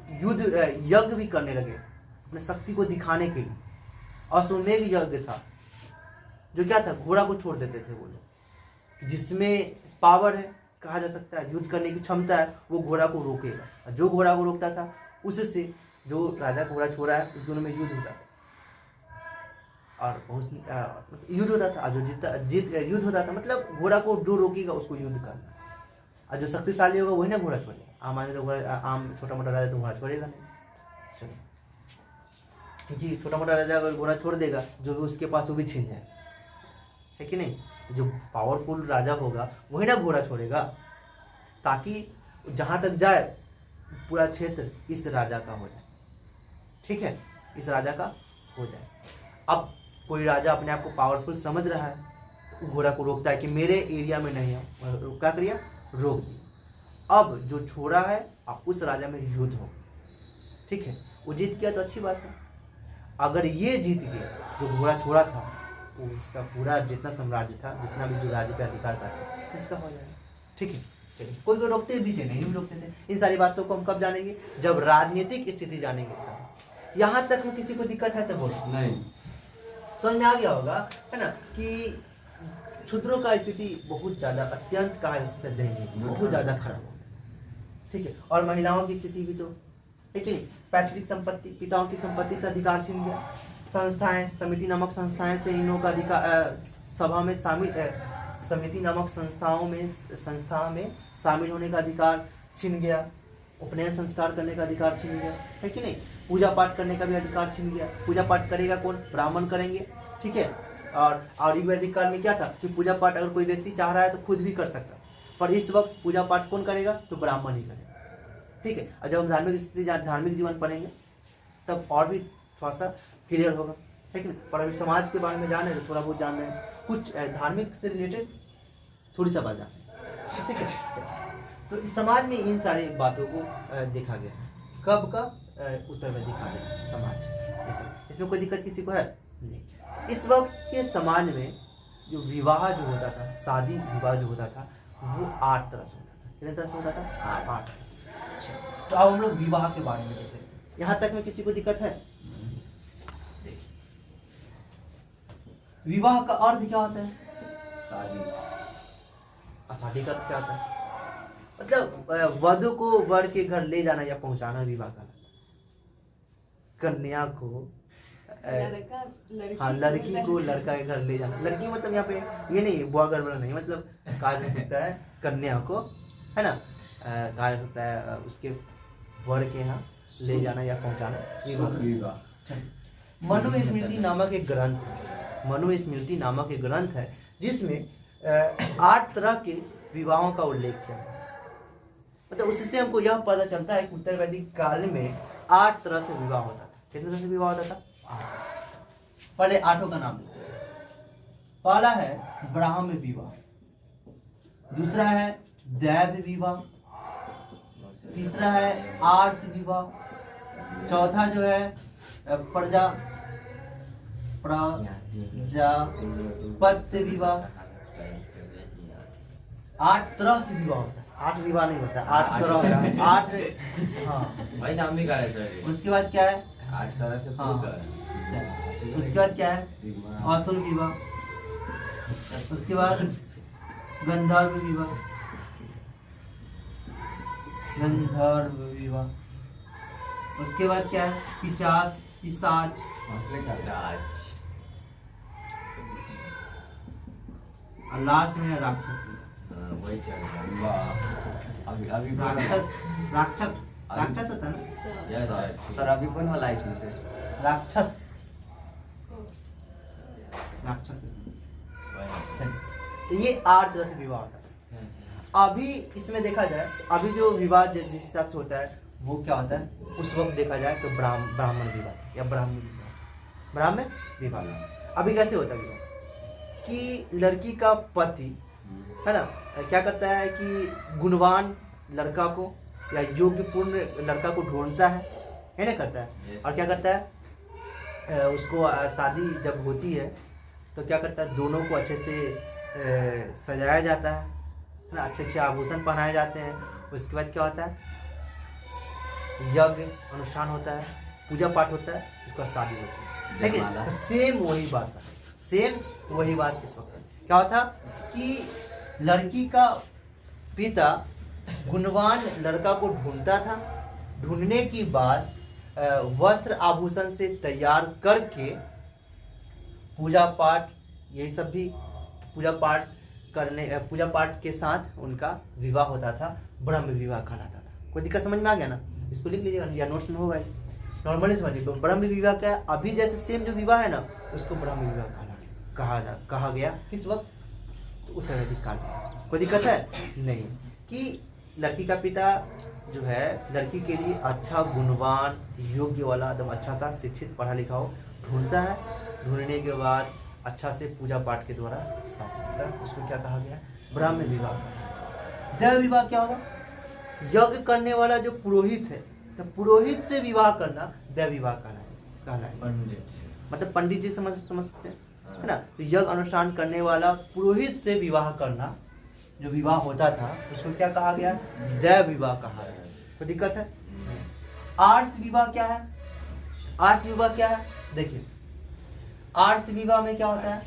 यज्ञ भी करने लगे अपने शक्ति को दिखाने के लिए। अश्वमेध यज्ञ था जो क्या था, घोड़ा को छोड़ देते थे वो लोग, जिसमें पावर है, कहा जा सकता है युद्ध करने की क्षमता है, वो घोड़ा को रोकेगा। जो घोड़ा को रोकता था उससे जो राजा घोड़ा छोड़ा है उस दोनों में युद्ध होता था और बहुत युद्ध होता था। जो युद्ध होता था, मतलब घोड़ा को जो रोकेगा उसको युद्ध करना, और जो शक्तिशाली होगा वही ना घोड़ा छोड़ेगा। आम आदमी तो घोड़ा, आम छोटा मोटा राजा तो घोड़ा छोड़ेगा नहीं, चलो, क्योंकि छोटा मोटा राजा अगर घोड़ा छोड़ देगा जो भी उसके पास वो भी छीन जाए, है कि नहीं? जो पावरफुल राजा होगा वही ना घोड़ा छोड़ेगा, ताकि जहां तक जाए पूरा क्षेत्र इस राजा का हो जाए। ठीक है, इस राजा का हो जाए। अब कोई राजा अपने आप को पावरफुल समझ रहा है, तो घोड़ा को रोकता है कि मेरे एरिया में नहीं है, क्या करिए, रोक दिया। अब जो छोड़ा है अब उस राजा में युद्ध हो, ठीक है, वो जीत गया तो अच्छी बात है। अगर ये जीत गया जो घोड़ा छोड़ा था, वो उसका पूरा जितना साम्राज्य था, जितना भी जो राज्य पे अधिकार करता, इसका हो जाएगा। ठीक है, चलिए, कोई कोई रोकते भी थे, नहीं भी रोकते थे। इन सारी बातों को हम कब जानेंगे? जब राजनीतिक स्थिति जानेंगे तब। यहाँ तक में किसी को दिक्कत है तो बोलो। नहीं, समझ में आ गया होगा, है ना, कि शूद्रों का स्थिति बहुत ज्यादा, अत्यंत कहा जा सकता है दयनीय, बहुत ज्यादा खराब हो गया। ठीक है, और महिलाओं की स्थिति भी तो, ठीक है, पैतृक संपत्ति, पिताओं की संपत्ति से अधिकार छीन गया। संस्थाएं, समिति नामक संस्थाएं से इन लोगों का अधिकार, सभा में शामिल, समिति नामक संस्था में शामिल होने का अधिकार छीन गया। उपनयन संस्कार करने का अधिकार छीन गया, है कि नहीं? पूजा पाठ करने का भी अधिकार छीन गया। पूजा पाठ करेगा कौन? ब्राह्मण करेंगे। ठीक है, और वैदिक काल में क्या था कि पूजा पाठ अगर कोई व्यक्ति चाह रहा है तो खुद भी कर सकता, पर इस वक्त पूजा पाठ कौन करेगा? तो ब्राह्मण ही करेगा। ठीक है। और जब हम धार्मिक स्थिति धार्मिक जीवन पढ़ेंगे तब और भी थोड़ा सा क्लियर होगा, ठीक है ना। पर अभी समाज के बारे में जान रहे हैं, थोड़ा बहुत जान रहे हैं, कुछ धार्मिक से रिलेटेड थोड़ी सा बात जान रहे हैं, ठीक है। तो इस समाज में इन सारी बातों को देखा गया है। कब का? उत्तर वैदिक कालीन समाज। इसमें कोई दिक्कत किसी को है नहीं। इस वक्त के समाज में जो विवाह जो होता था, शादी विवाह जो होता था, वो 8 तरह से होता था। कितने तरह से होता था? 8 तरह से। अच्छा, तो अब हम लोग विवाह के बारे में देख लेते हैं। यहाँ तक में किसी को दिक्कत है? देखिए, विवाह का अर्थ क्या होता है? शादी। शादी का अर्थ क्या होता है? मतलब वधु को वर के घर ले जाना या पहुंचाना विवाह का। कन्या को हाँ, लड़की को लड़का के घर ले जाना। लड़की मतलब यहाँ पे ये नहीं बुआ घर वाला नहीं, मतलब कहा जा सकता है कन्या को, है ना, कहा जा सकता है उसके वर के यहाँ ले जाना या पहुंचाना विवाह। मनुस्मृति नामक एक ग्रंथ है, मनुस्मृति नामक एक ग्रंथ है जिसमें 8 तरह के विवाहों का उल्लेख किया है। मतलब उससे हमको यह पता चलता है कि उत्तर वैदिक काल में 8 तरह से विवाह होता था। कितने तरह से विवाह होता था? 8। पहले 8 का नाम लेते हैं। पहला है ब्राह्म विवाह, दूसरा है दैव विवाह, तीसरा है आर्ष विवाह, चौथा जो है प्रजा प्रजापत्य विवाह। 8 तरह से विवाह होता है। 8 विवाह नहीं होता, 8 तरह, 8। हाँ भाई नाम भी कहा सर। उसके बाद क्या है? 8 तरह से हाँ। उसके बाद क्या है? असुर विवाह। उसके बाद गंधर्व विवाह, गंधर्व विवाह। उसके बाद क्या है? पिशाच, पिशाच। और लास्ट में है राक्षस विवाह। वही चल रहा है। अभी अभी राक्षस, राक्षस, राक्षस होता है ना? यस सर, अभी कौन वाला है इसमें से? राक्षस, राक्षस। चलिए, तो ये 8 तरह से विवाह होता है। अभी इसमें देखा जाए तो अभी जो विवाह जिस हिसाब से होता है वो क्या होता है? उस वक्त देखा जाए तो ब्राह्मण विवाह या ब्राह्मण विवाह, ब्राह्मण विवाह। अभी कैसे होता है विवाह कि लड़की का पति है ना क्या करता है कि गुणवान लड़का को या योग्यपूर्ण लड़का को ढूंढता है ना, करता है। और क्या करता है, उसको शादी जब होती है तो क्या करता है, दोनों को अच्छे से सजाया जाता है ना, अच्छे अच्छे आभूषण पहनाए जाते हैं। उसके बाद क्या होता है, यज्ञ अनुष्ठान होता है, पूजा पाठ होता है, उसके बाद शादी होती है। लेकिन सेम वही बात है, सेम वही बात इस वक्त क्या होता कि लड़की का पिता गुणवान लड़का को ढूंढता था, ढूंढने के बाद वस्त्र आभूषण से तैयार करके पूजा पाठ, यही सब भी पूजा पाठ के साथ उनका विवाह होता था, ब्रह्म विवाह कहलाता था। कोई दिक्कत समझ में आ गया ना? इसको लिख लीजिएगा या नोट्स में होगा, नॉर्मली समझिए। ब्रह्म विवाह क्या है? अभी जैसे सेम जो विवाह है ना उसको ब्रह्म विवाह कहा गया। किस वक्त? उत्तर वैदिक काल में। कोई दिक्कत है नहीं कि लड़की का पिता जो है लड़की के लिए अच्छा गुणवान योग्य वाला एकदम अच्छा सा शिक्षित पढ़ा लिखा हो ढूंढता है, ढूंढने के बाद अच्छा से पूजा पाठ के द्वारा शादी होता है, उसको क्या कहा गया? ब्राह्म विवाह। दैव विवाह क्या होगा? यज्ञ करने वाला जो पुरोहित है, तो पुरोहित से विवाह करना दैव विवाह कहना है। मतलब पंडित जी समझ सकते हैं, है ना। तो यज्ञ अनुष्ठान करने वाला पुरोहित से विवाह करना जो विवाह होता था उसको क्या कहा गया? दैव विवाह कहा गया। कोई दिक्कत है? आर्ष विवाह क्या है? आर्ष विवाह क्या है? देखिए, आर्ष विवाह में क्या होता है?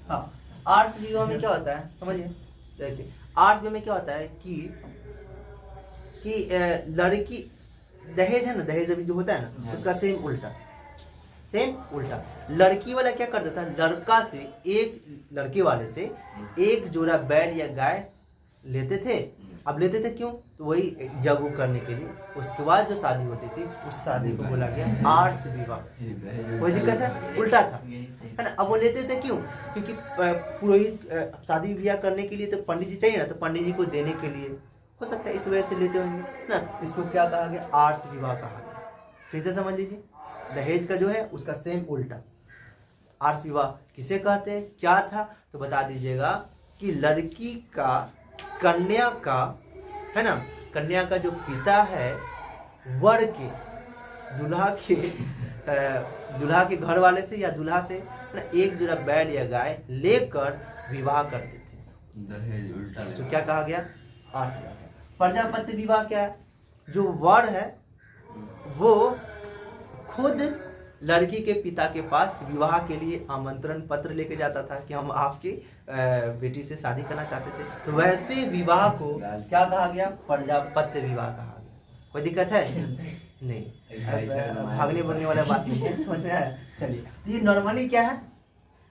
हाँ, आर्ष विवाह में क्या होता है समझिए। देखिए, आर्ष विवाह में क्या होता है कि लड़की दहेज है ना, दहेज अभी जो होता है ना उसका सेम उल्टा लड़की वाला क्या करता था, लड़के वाले से एक जोड़ा बैल या गाय लेते थे। अब लेते थे क्यों? तो वही यज्ञ करने के लिए। उसके बाद जो शादी होती थी उस शादी को बोला गया आर्ष विवाह। कोई दिक्कत है? उल्टा था, है ना। अब वो लेते थे क्यों? क्योंकि पुरोहित शादी ब्याह करने के लिए तो पंडित जी चाहिए ना, तो पंडित जी को देने के लिए हो सकता है इस वजह से लेते होंगे ना। इसको क्या कहा गया? आर्ष विवाह कहा गया। फिर से समझ लीजिए, दहेज का जो है उसका सेम उल्टा। आर्ष विवाह किसे कहते हैं, क्या था, तो बता दीजिएगा कि लड़की का, कन्या का, है ना, कन्या का जो पिता है वर के, दूल्हा के घर वाले से या दूल्हा से ना एक जोड़ा बैल या गाय लेकर विवाह करते थे। दहेज उल्टा तो क्या कहा गया? आर्ष विवाह। प्रजापत्य विवाह क्या है? जो वर है वो खुद लड़की के पिता के पास विवाह के लिए आमंत्रण पत्र लेके जाता था कि हम आपकी बेटी से शादी करना चाहते थे। तो वैसे विवाह को क्या कहा गया? प्रजापत्य विवाह कहा गया। कोई दिक्कत है? नहीं, भागने भगने वाला बात नहीं है, समझ में आया? चलिए, तो ये नॉर्मली क्या है,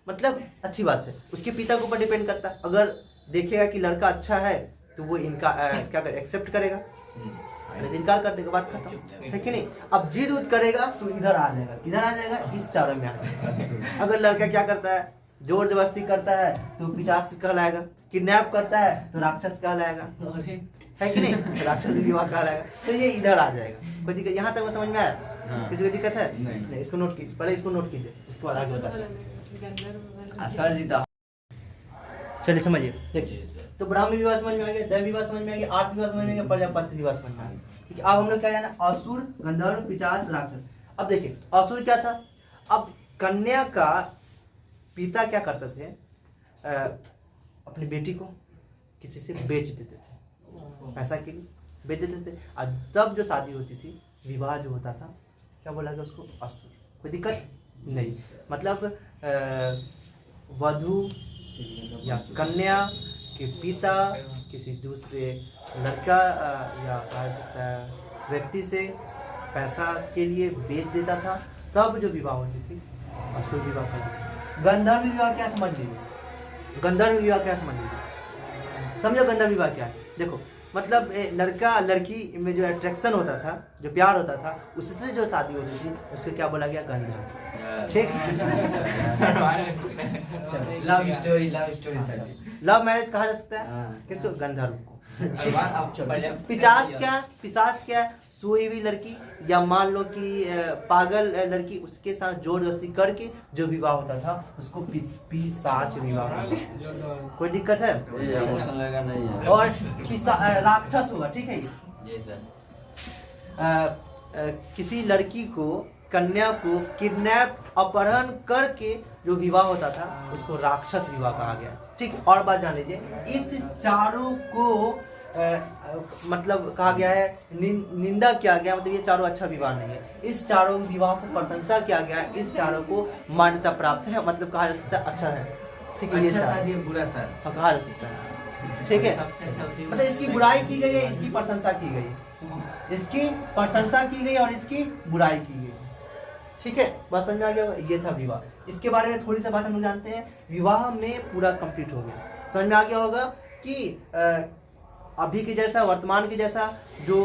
मतलब अच्छी बात है, उसके पिता के ऊपर डिपेंड करता है। अगर देखेगा कि लड़का अच्छा है तो वो इनका क्या करे, एक्सेप्ट करेगा, नहीं इनकार कर देगा, बात खत्म, है कि नहीं। अब जिद उद करेगा तो इधर आ जाएगा, किधर आ जाएगा? इस चारों में आ जाएगा। अगर लड़का क्या करता है, जोर जबरदस्ती करता है तो पिशाच कहलाएगा, किडनैप करता है तो राक्षस कहलाएगा, है कि नहीं, राक्षस विवाह कहलाएगा। तो ये इधर आ जाएगा। कोई दिक्कत यहाँ तक वो समझ में आया? हाँ। किसी को दिक्कत है? नहीं। इसको नोट कीजिए, पहले इसको नोट कीजिए, उसके बाद आगे बताइए। सर जी तो चलिए समझिए, देखिए, तो ब्राह्मण विवाह समझ में आ गया, दैव विवाह समझ में आ गया, आर्ष विवाह समझ में आ गया, प्रजापत्य विवाह समझ में आ गया। ठीक है, अब हम लोग क्या जाना? असुर, गंधर्व, पिशाच, राक्षस। अब देखिए, असुर क्या था? अब कन्या का पिता क्या करते थे, अपनी बेटी को किसी से बेच देते थे, पैसा के लिए बेच देते थे। और तब जो शादी होती थी, विवाह जो होता था, क्या बोला गया उसको? असुर। कोई दिक्कत नहीं, मतलब वधू या कन्या के पिता किसी दूसरे लड़का या कहा जा सकता है व्यक्ति से पैसा के लिए बेच देता था, तब जो विवाह होती थी असुर विवाह कहलाती। गंधर्व विवाह क्या समझ लीजिए, गंधर्व विवाह क्या समझ लीजिए, समझो गंधर्व विवाह क्या है। देखो, मतलब लड़का लड़की में जो अट्रैक्शन होता था, जो प्यार होता था, उससे जो शादी होती थी उसको क्या बोला गया? गंधर्व। ठीक, लव स्टोरी सर जी। लव मैरिज कहा जा सकता है हाँ। किसको? गंधर्व को। पिशाच क्या? पिशाच क्या? सोई हुई लड़की या मान लो कि पागल लड़की, उसके साथ जोर जबरदस्ती करके जो विवाह होता था उसको पिशाच विवाह कहते। कोई दिक्कत है? ये इमोशन लगा नहीं है। और राक्षस होगा, ठीक है। जी सर। किसी लड़की को, कन्या को किडनैप, अपहरण करके जो विवाह होता था उसको राक्षस विवाह कहा गया। ठीक, और बात जान लीजिए, इस चारों को मतलब कहा गया है, निंदा किया गया, मतलब ये चारों अच्छा विवाह नहीं है। इस चारों विवाह को प्रशंसा किया गया, इस चारों को मान्यता प्राप्त है, मतलब कहा जा सकता है अच्छा है। ठीक है, ये अच्छा शादी है, बुरा सर कहा जा सकता है। ठीक है, मतलब इसकी बुराई की गई है, इसकी प्रशंसा की गई है, इसकी प्रशंसा की गई और इसकी बुराई की गई। ठीक है, बस समझ में आ गया। ये था विवाह। इसके बारे में थोड़ी सी बात हम लोग जानते हैं। विवाह में पूरा कंप्लीट हो गया, समझ में आ गया होगा कि अभी के जैसा, वर्तमान के जैसा जो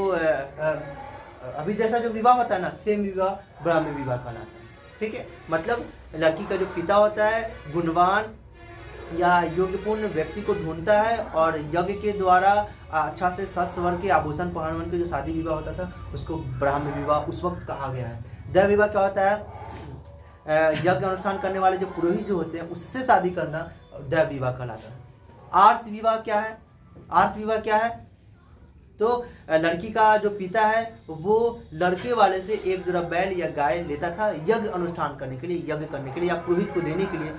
अभी जैसा जो विवाह होता है ना, सेम विवाह ब्राह्मण विवाह कहलाता है। ठीक है, मतलब लड़की का जो पिता होता है गुणवान या योग्यपूर्ण व्यक्ति को ढूंढता है और यज्ञ के द्वारा अच्छा से शस्त्र वर्ग के आभूषण पहन के जो शादी विवाह होता था उसको ब्राह्मण विवाह उस वक्त कहा गया है। दैव विवाह क्या होता है? यज्ञ अनुष्ठान करने वाले जो पुरोहित जो होते हैं उससे शादी करना दैव विवाह कहलाता है। आर्ष विवाह क्या है? आर्ष विवाह क्या है? तो लड़की का जो पिता है वो लड़के वाले से एक जोड़ा बैल या गाय लेता था यज्ञ अनुष्ठान करने के लिए, यज्ञ करने के लिए या पुरोहित को देने के लिए,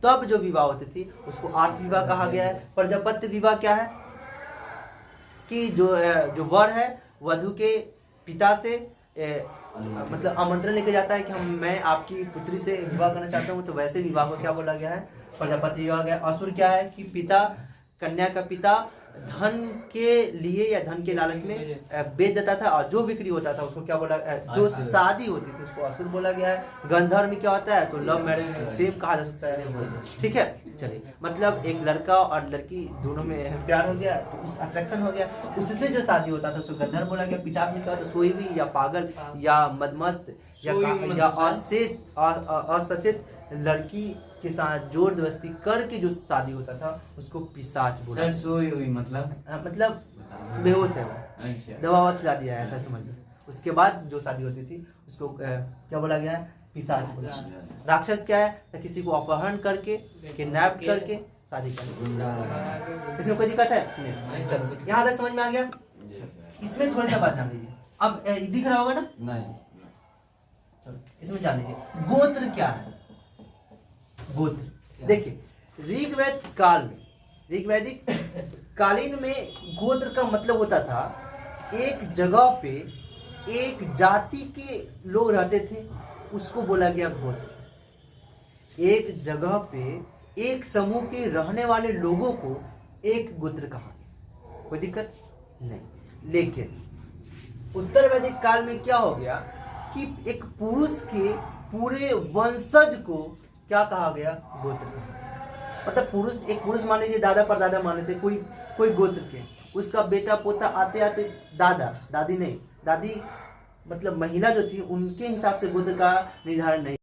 तब जो विवाह होती थी उसको आर्ष विवाह कहा गया है। प्रजापत्य विवाह क्या है? कि जो वर है वधु के पिता से मतलब आमंत्रण लेके जाता है कि मैं आपकी पुत्री से विवाह करना चाहता हूँ, तो वैसे विवाह को क्या बोला गया है? प्रजापति विवाह गया। असुर क्या है? कि पिता, कन्या का पिता धन के लिए या धन के लालच में बेच देता था और जो बिक्री होता था उसको क्या बोला, जो शादी होती थी उसको असुर बोला गया है। गंधर्व में क्या होता है? तो लव मैरिज सेम कहा जा सकता है। ठीक है, चलिए, मतलब एक लड़का और लड़की दोनों में प्यार हो गया तो उस अट्रैक्शन हो गया, उससे जो शादी होता था उसको गंधर्व बोला गया। पिशाच में क्या होता है? सोई हुई या पागल या मदमस्त असचेत लड़की के साथ जोर जबरदस्ती करके जो शादी होता था उसको पिशाच बोला। सर सोई हुई मतलब मतलब बेहोश है वो, अच्छा। दवा खिला दिया है ऐसा समझिए। उसके बाद जो शादी होती थी उसको क्या बोला गया है? पिशाच बोला। राक्षस क्या है? तो किसी को अपहरण करके किडनैप करके शादी करना। इसमें कोई दिक्कत है नहीं? चलो यहाँ तक समझ में आ गया। इसमें थोड़ी सा बात जान लीजिए। अब दिख रहा होगा ना? नहीं। चलो इसमें जान लीजिए गोत्र क्या है। गोत्र देखिए ऋग्वेद काल में, ऋग्वैदिक कालीन में गोत्र का मतलब होता था एक जगह पे एक जाति के लोग रहते थे, उसको बोला गया गोत्र। एक जगह पे एक समूह के रहने वाले लोगों को एक गोत्र कहा गया। कोई दिक्कत नहीं। लेकिन उत्तर वैदिक काल में क्या हो गया कि एक पुरुष के पूरे वंशज को क्या कहा गया? गोत्र कहा गया। मतलब पुरुष, एक पुरुष मान लीजिए दादा परदादा मान लेते कोई गोत्र के, उसका बेटा पोता आते आते दादा दादी नहीं, दादी मतलब महिला जो थी उनके हिसाब से गोत्र का निर्धारण नहीं।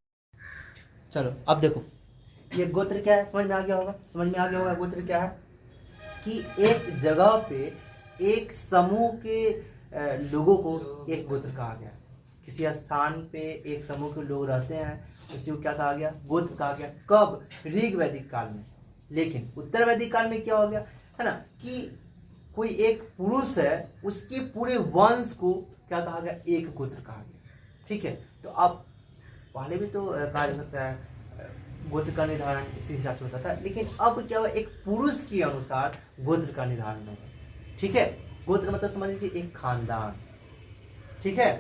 चलो अब देखो ये गोत्र क्या है, समझ में आ गया होगा। समझ में आ गया होगा गोत्र क्या है कि एक जगह पे एक समूह के लोगों को एक गोत्र कहा गया। किसी स्थान पे एक समूह के लोग रहते हैं, उसी को क्या कहा गया? गोत्र कहा गया। कब? ऋग्वैदिक काल में। लेकिन उत्तर वैदिक काल में क्या हो गया है ना कि कोई एक पुरुष है, उसके पूरे वंश को क्या कहा गया? एक गोत्र कहा गया। ठीक है, तो अब पहले भी तो कहा जा सकता है गोत्र का निर्धारण इसी हिसाब से होता था, लेकिन अब क्या हुआ? एक पुरुष के अनुसार गोत्र का निर्धारण होगा। ठीक है, गोत्र मतलब समझ लीजिए एक खानदान। ठीक है,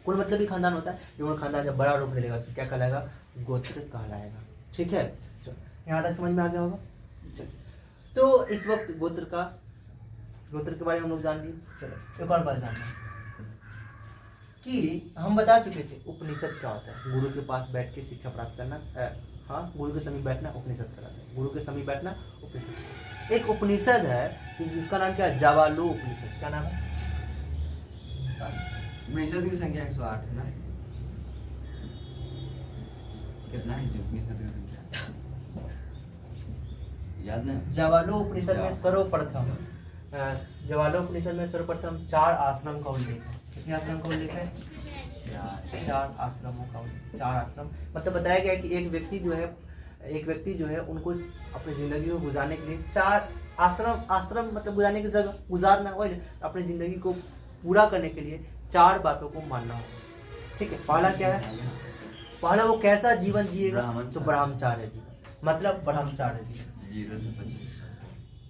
कोई मतलब भी खानदान होता है, जो खानदान जब बड़ा रूप ले लेगा तो क्या कहलाएगा? गोत्र कहलाएगा। ठीक है, चलो यहाँ तक समझ में आ गया होगा। चलो तो इस वक्त गोत्र के बारे में हम लोग जान लिए। चलो एक और बात जानना कि हम बता चुके थे उपनिषद क्या होता है। गुरु के पास बैठ के शिक्षा प्राप्त करना, हाँ गुरु के समीप बैठना उपनिषद कहलाता है। गुरु के समीप बैठना उपनिषद। एक उपनिषद है जिसका नाम क्या है? जावालो उपनिषद। क्या नाम है? उपनिषद की संख्या 108 है ना? कितना है उपनिषद की संख्या? याद नहीं। जावालो उपनिषद में सर्वप्रथम ज्वालो उपनिषद में सर्वप्रथम 4 आश्रम का उल्लेख है। कितने आश्रम का उल्लेख है? 4 आश्रमों का उल्लेख। 4 आश्रम मतलब बताया गया कि एक व्यक्ति जो है उनको अपनी जिंदगी को गुजारने के लिए 4 आश्रम मतलब गुजारने की जगह गुजारना हो, अपनी जिंदगी को पूरा करने के लिए 4 बातों को मानना होगा। ठीक है, पहला क्या है? पहला वो कैसा जीवन जिएगा? तो ब्रह्मचार्य जीवन। मतलब ब्रह्मचार्य जीवन,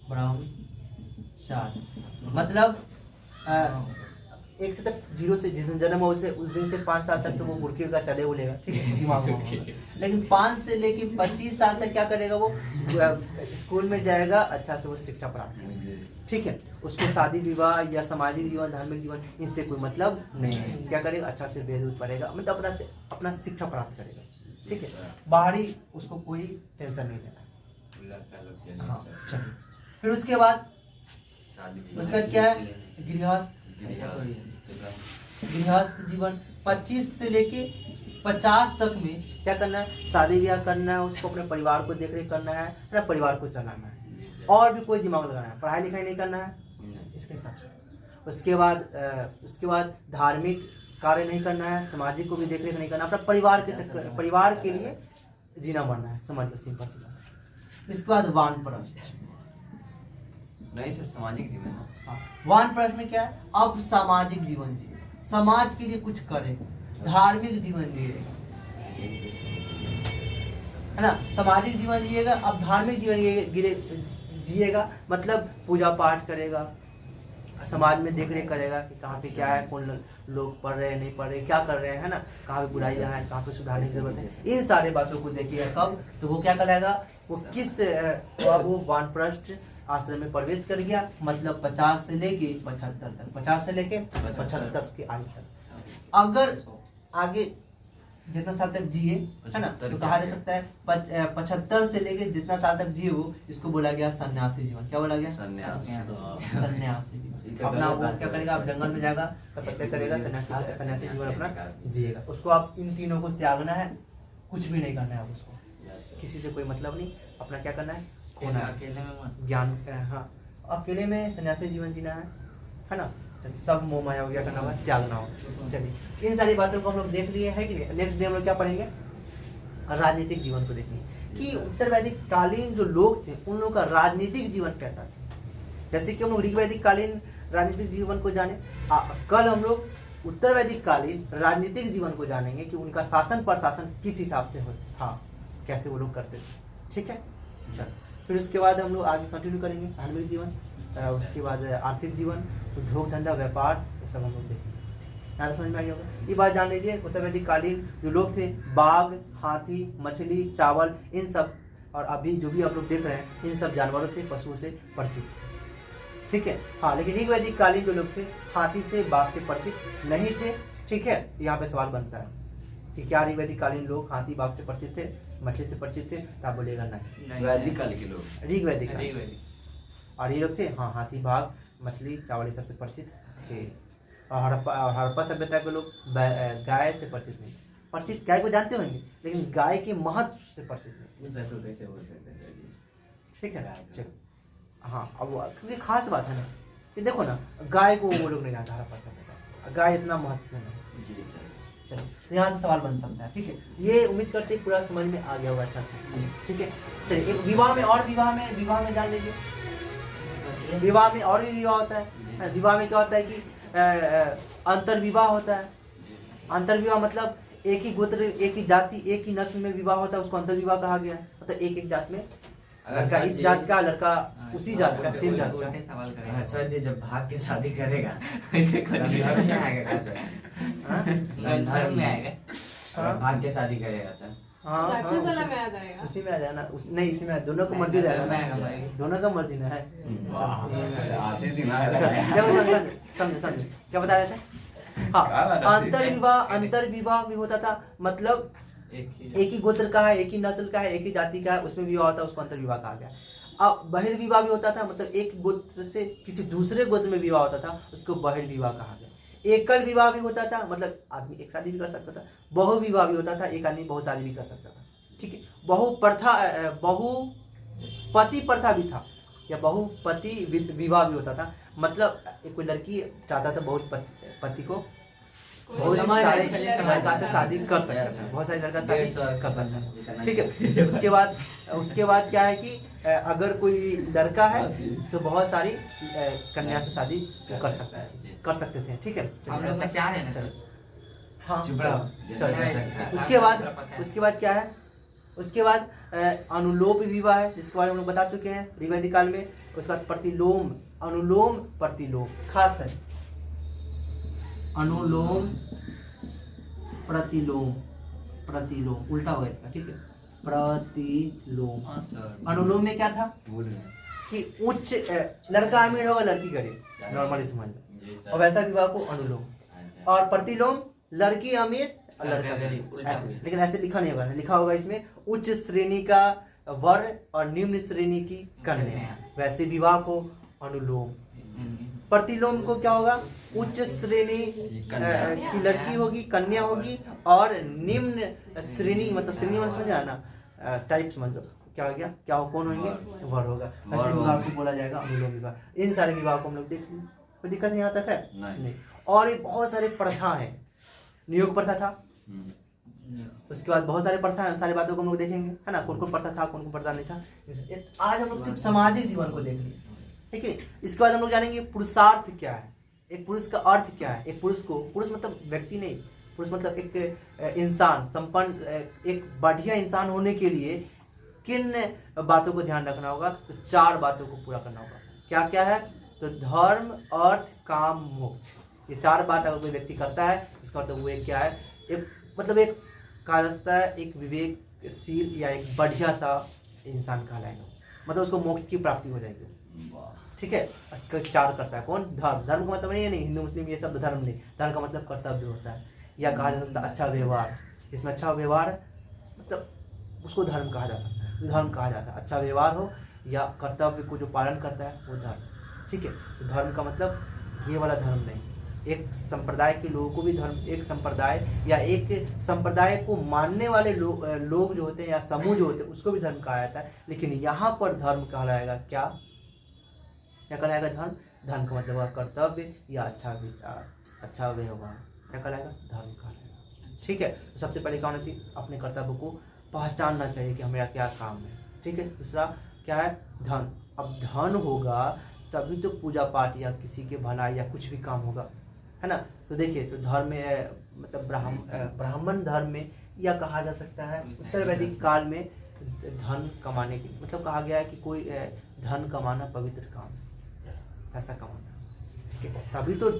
ब्रह्मचार्य मतलब 1 से तक 0 से जिस दिन जन्म हो उस दिन से 5 साल तक तो वो गुरके का चले बोलेगा। ठीक है, दिमाग में। लेकिन 5 से लेके 25 साल तक क्या करेगा? वो स्कूल में जाएगा, अच्छा से वो शिक्षा प्राप्त करेगा। ठीक है, उसको शादी विवाह या सामाजिक जीवन, धार्मिक जीवन इनसे कोई मतलब नहीं है। क्या करेगा? अच्छा से वेद पढ़ेगा, मतलब अपना शिक्षा प्राप्त करेगा। ठीक है, बाहरी उसको कोई टेंशन नहीं लेना। हाँ चलिए, फिर उसके बाद उसका क्या है? गृहस्थ जीवन 25 से लेके 50 तक में क्या करना है? शादी ब्याह करना है, उसको अपने परिवार को देखरेख करना है ना, परिवार को चलाना है, और भी कोई दिमाग लगाना है, पढ़ाई लिखाई नहीं करना है इसके हिसाब से। उसके बाद धार्मिक कार्य नहीं करना है, सामाजिक को भी देखरेख नहीं करना, अपना परिवार के लिए जीना मरना है, समझ लो सिंपल सी बात। इसके बाद वानप्रस्थ। नहीं सर, सामाजिक जीवन। हाँ, वानप्रस्थ में क्या है? अब सामाजिक जीवन जिए, समाज के लिए कुछ करे, धार्मिक जीवन जिए, है ना। सामाजिक जीवन जिएगा, अब धार्मिक जीवन जिएगा, मतलब पूजा पाठ करेगा, समाज में देख रेख करेगा कि कहाँ पे क्या है, कौन लोग पढ़ रहे हैं नहीं पढ़ रहे, क्या कर रहे हैं, है ना, कहाँ पे बुराइयां हैं, कहाँ पे सुधारने की जरूरत है, इन सारे बातों को देखिएगा। कब? तो वो क्या करेगा? वो वानप्रस्थ आश्रम में प्रवेश कर गया, मतलब 50 से लेके 75 तक, 50 से लेके 75 के आयु तक। अगर आगे जितना साल तक जिए, है ना, तो कहा जा सकता है 75 से लेके जितना साल तक जिए वो, इसको बोला गया सन्यासी जीवन। क्या बोला गया? सन्यासी सन्यासी जीवन। अपना वो क्या करेगा, आप जंगल में जाएगा, तपस्या करेगा, सन्यासी जीवन अपना जिएगा। उसको आप इन तीनों को त्यागना है, कुछ भी नहीं करना है आप उसको, किसी से कोई मतलब नहीं, अपना क्या करना है, खोना है, अकेले में मस्त। ज्ञान। हाँ, अकेले में सन्यासी जीवन जीना है ना। चलिए, सब मोह माया हो गया, करना होगा, त्यागना हो। चलिए, इन सारी बातों को हम लोग देख लिए है कि नहीं। नेक्स्ट डे हम लोग क्या पढ़ेंगे, राजनीतिक जीवन को देखेंगे कि उत्तर वैदिक कालीन जो लोग थे उन लोगों का राजनीतिक जीवन कैसा था। जैसे कि हम लोग ऋग वैदिक कालीन राजनीतिक जीवन को जाने, कल हम लोग उत्तर वैदिक कालीन राजनीतिक जीवन को जानेंगे कि उनका शासन प्रशासन किस हिसाब से था, कैसे वो लोग करते थे। ठीक है, चलो फिर उसके बाद हम लोग आगे कंटिन्यू करेंगे धार्मिक जीवन, उसके बाद आर्थिक जीवन, उद्योग धंधा व्यापार, ये सब हम लोग देखेंगे। यहाँ समझ में आ गया होगा। ये बात जान लीजिए, उत्तर वैदिक कालीन जो लोग थे बाघ, हाथी, मछली, चावल, इन सब, और अभी जो भी आप लोग देख रहे हैं इन सब जानवरों से, पशुओं से परिचित थे। ठीक है, हाँ, लेकिन ऋग वैदिक कालीन जो लोग थे हाथी से, बाघ से परिचित नहीं थे। ठीक है, यहाँ पे सवाल बनता है कि क्या ऋग वैदिक कालीन लोग हाथी बाघ से परिचित थे, मछली से परिचित थे, तो आप बोलिएगा नहीं। वैदिक काल के लोग, ऋग वैदिक ऋग कालीन, वैदिक। और ये लोग थे हाँ हाथी, बाघ, मछली, चावल, ये सबसे परिचित थे। और हड़प्पा सभ्यता के लोग गाय से परिचित नहीं, परिचित गाय को जानते होंगे लेकिन गाय के महत्व से परिचित नहीं। तो कैसे बोल सकते हैं? ठीक है, चलो, हाँ, अब क्योंकि खास बात है ना कि देखो ना, गाय को वो लोग नहीं जानते, हड़प्पा सभ्यता गाय इतना महत्वपूर्ण है। जी सर। चलो, तो यहाँ से सवाल बन सकता है। ठीक है, ये उम्मीद करते हैं पूरा समझ में आ गया होगा अच्छा से। ठीक है, चलिए, एक विवाह में, और विवाह में जान लीजिए, विवाह में और भी विवाह होता है। विवाह में क्या होता है कि अंतर विवाह होता है। अंतर विवाह मतलब एक ही गोत्र, एक ही जाति, एक ही नस्ल में विवाह होता है, उसको अंतर विवाह कहा गया है। मतलब एक एक जात में, लड़का इस जात का, लड़का उसी जात का, सेम जात का। सवाल करेगा। अच्छा जी, जब भाग के शादी करेगा धर्म में आएगा क्या सर? धर्म में आएगा। अगर भाग के शादी करेगा तो हाँ, राक्षसवाला में आ जाएगा। उसी में आ जाएगा ना, नहीं इसी में, दोनों को मर्जी रहेगा ना, दोनों का मर्जी ना है। आशीष दिमाग लगाया। देखो समझो क्या बता रहे थे। हाँ, अंतर विवाह भी होता था, मतलब एक ही गोत्र का है, एक ही नस्ल का है, एक ही जाति का है, उसमें विवाह होता है, उसको अंतर विवाह कहा गया। अब बहिर्विवाह भी होता था, मतलब एक गोत्र से किसी दूसरे गोत्र में विवाह होता था, उसको बहिर्विवाह कहा गया। एकल विवाह भी होता था, मतलब आदमी एक शादी भी कर सकता था। बहु विवाह भी होता था, एक आदमी बहुत शादी भी कर सकता था। ठीक है, बहुपति प्रथा भी था, या बहुपति विवाह भी होता था, मतलब एक कोई लड़की चाहता था बहुत पति को, बहुत सारे लड़का से शादी कर सकता है, बहुत सारे लड़का शादी कर सकता है। ठीक है, उसके बाद क्या है कि अगर कोई लड़का है तो बहुत सारी कन्या से शादी कर सकते थे। ठीक है, हम लोग में चार है ना सर। हाँ, चुप रहो। चलो, उसके बाद क्या है, उसके बाद अनुलोप विवाह है, जिसके बारे में हम लोग बता चुके हैं ऋग वैदिक काल में। उसके बाद प्रतिलोम, अनुलोम प्रतिलोम, खास है, अनुलोम प्रतिलोम, प्रतिलोम उल्टा होगा इसका। ठीक है, प्रतिलोम। अनुलोम में क्या था कि उच्च लड़का अमीर होगा, लड़की गरीब, नॉर्मली समझ लो, और वैसा विवाह को अनुलोम। और प्रतिलोम, लड़की अमीर लड़का गरीब, ऐसे, लेकिन ऐसे लिखा नहीं होगा, लिखा होगा इसमें उच्च श्रेणी का वर और निम्न श्रेणी की कन्या, वैसे विवाह को अनुलोम। प्रतिलोम को क्या होगा, उच्च श्रेणी की लड़की होगी, कन्या होगी, और निम्न श्रेणी, मतलब श्रेणी मतलब समझ ना, टाइप समझ लो, क्या हो गया, क्या हो, कौन होंगे, वर होगा, ऐसे विवाह को बोला जाएगा अनुलोम विवाह। इन सारे विवाह को हम लोग देख लिए, कोई दिक्कत यहाँ तक है नहीं। और ये बहुत सारे प्रथा है, नियोग प्रथा था, उसके बाद बहुत सारे प्रथा है, सारी बातों को हम लोग देखेंगे, है ना, कौन कौन प्रथा था, कौन कौन प्रथा नहीं था। आज हम लोग सिर्फ सामाजिक जीवन को देख लिए। ठीक है, इसके बाद हम लोग जानेंगे पुरुषार्थ क्या है, एक पुरुष का अर्थ क्या है। एक पुरुष को, पुरुष मतलब व्यक्ति नहीं, पुरुष मतलब एक इंसान, संपन्न, एक बढ़िया इंसान होने के लिए किन बातों को ध्यान रखना होगा, तो 4 बातों को पूरा करना होगा। क्या क्या है, तो धर्म, अर्थ, काम, मोक्ष, ये 4 बात अगर कोई व्यक्ति करता है, इसका मतलब वो एक क्या है, एक मतलब एक कहा जाता है एक विवेकशील या एक बढ़िया सा इंसान कहलाएगा, मतलब उसको मोक्ष की प्राप्ति हो जाएगी। ठीक है, 4 करता है कौन, धर्म। धर्म का मतलब नहीं है, नहीं हिंदू मुस्लिम ये सब धर्म नहीं, धर्म का मतलब कर्तव्य होता है, या कहा जा सकता है अच्छा व्यवहार। इसमें अच्छा व्यवहार मतलब उसको धर्म कहा जा सकता है, धर्म कहा जाता है, अच्छा व्यवहार हो या कर्तव्य को जो पालन करता है वो धर्म। ठीक है, तो धर्म का मतलब ये वाला धर्म नहीं। एक संप्रदाय के लोगों को भी धर्म, एक संप्रदाय या एक संप्रदाय को मानने वाले लोग जो होते हैं या समूह जो होते हैं उसको भी धर्म कहा जाता है। लेकिन यहाँ पर धर्म कहलाएगा क्या कहलाएगा? धर्म। धर्म का मतलब कर्तव्य या अच्छा विचार, अच्छा व्यवहार, क्या कहलाएगा? धर्म कहलाएगा। ठीक है, तो सबसे पहले क्या होना चाहिए? अपने कर्तव्य को पहचानना चाहिए कि हमारा क्या काम है। ठीक है, दूसरा क्या है? धन। अब धन होगा तभी तो पूजा पाठ या किसी के भलाई या कुछ भी काम होगा, है ना। तो देखिए, तो धर्म में मतलब ब्राह्मण धर्म में यह कहा जा सकता है उत्तर वैदिक काल में धन कमाने के मतलब कहा गया है कि कोई धन कमाना पवित्र काम है, पैसा कमाना। ठीक है, तभी तो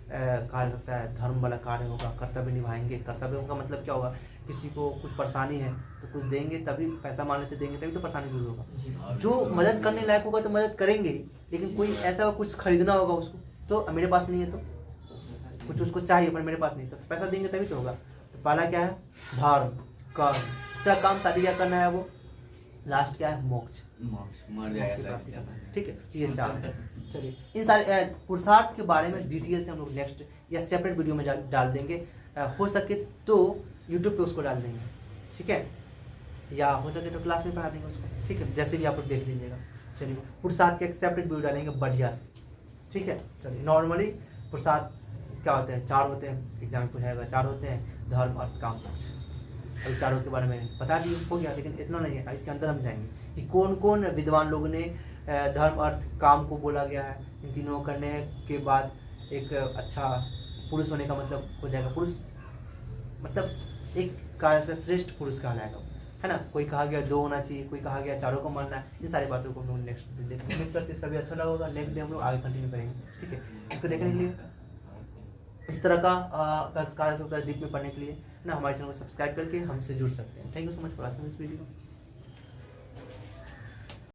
कहा जाता है धर्म वाला कार्य होगा, कर्तव्य निभाएंगे। कर्तव्य का मतलब क्या होगा? किसी को कुछ परेशानी है तो कुछ देंगे, तभी पैसा मान लेते देंगे तभी तो परेशानी दूर होगा। जो मदद करने लायक होगा तो मदद करेंगे, लेकिन कोई ऐसा कुछ खरीदना होगा उसको, तो मेरे पास नहीं है तो कुछ उसको चाहिए पर मेरे पास नहीं, तो पैसा देंगे तभी तो होगा। तो पहला क्या है? धर्म, कर्म। दूसरा काम शादी क्या करना है वो, लास्ट क्या है? मोक्ष, मर जाएगा। ठीक है, ये चार है। चलिए, इन सारे पुरुषार्थ के बारे में डिटेल से हम लोग नेक्स्ट या सेपरेट वीडियो में डाल देंगे। हो सके तो यूट्यूब पे उसको डाल देंगे, ठीक है, या हो सके तो क्लास में पढ़ा देंगे उसको। ठीक है, जैसे भी आप लोग देख लीजिएगा। चलिए, पुरुषार्थ के एक सेपरेट वीडियो डालेंगे बढ़िया से। ठीक है, चलिए, नॉर्मली पुरुषार्थ क्या होते हैं? 4 होते हैं, एग्जाम पूछाएगा। 4 होते हैं, धर्म, अर्थ, काम, मोक्ष। अभी चारों के बारे में बता दिए, हो गया। लेकिन इतना नहीं है, इसके अंदर हम जाएंगे कि कौन कौन विद्वान लोगों ने धर्म, अर्थ, काम को बोला गया है। इन तीनों करने के बाद एक अच्छा पुरुष होने का मतलब हो जाएगा। पुरुष मतलब एक कार्य से श्रेष्ठ पुरुष कहलाएगा, है ना। कोई कहा गया 2 होना चाहिए, कोई कहा गया 4 को मानना है। इन सारी बातों को हम लोग नेक्स्ट देखेंगे। उम्मीद करते सभी अच्छा लगा होगा। नेक्स्ट डे हम लोग आगे कंटिन्यू करेंगे। ठीक है, इसको देखने के लिए इस तरह का कार्य सकता है डीप में पढ़ने के लिए ना, हमारे चैनल को सब्सक्राइब करके हमसे जुड़ सकते हैं। Thank you so much for watching this video.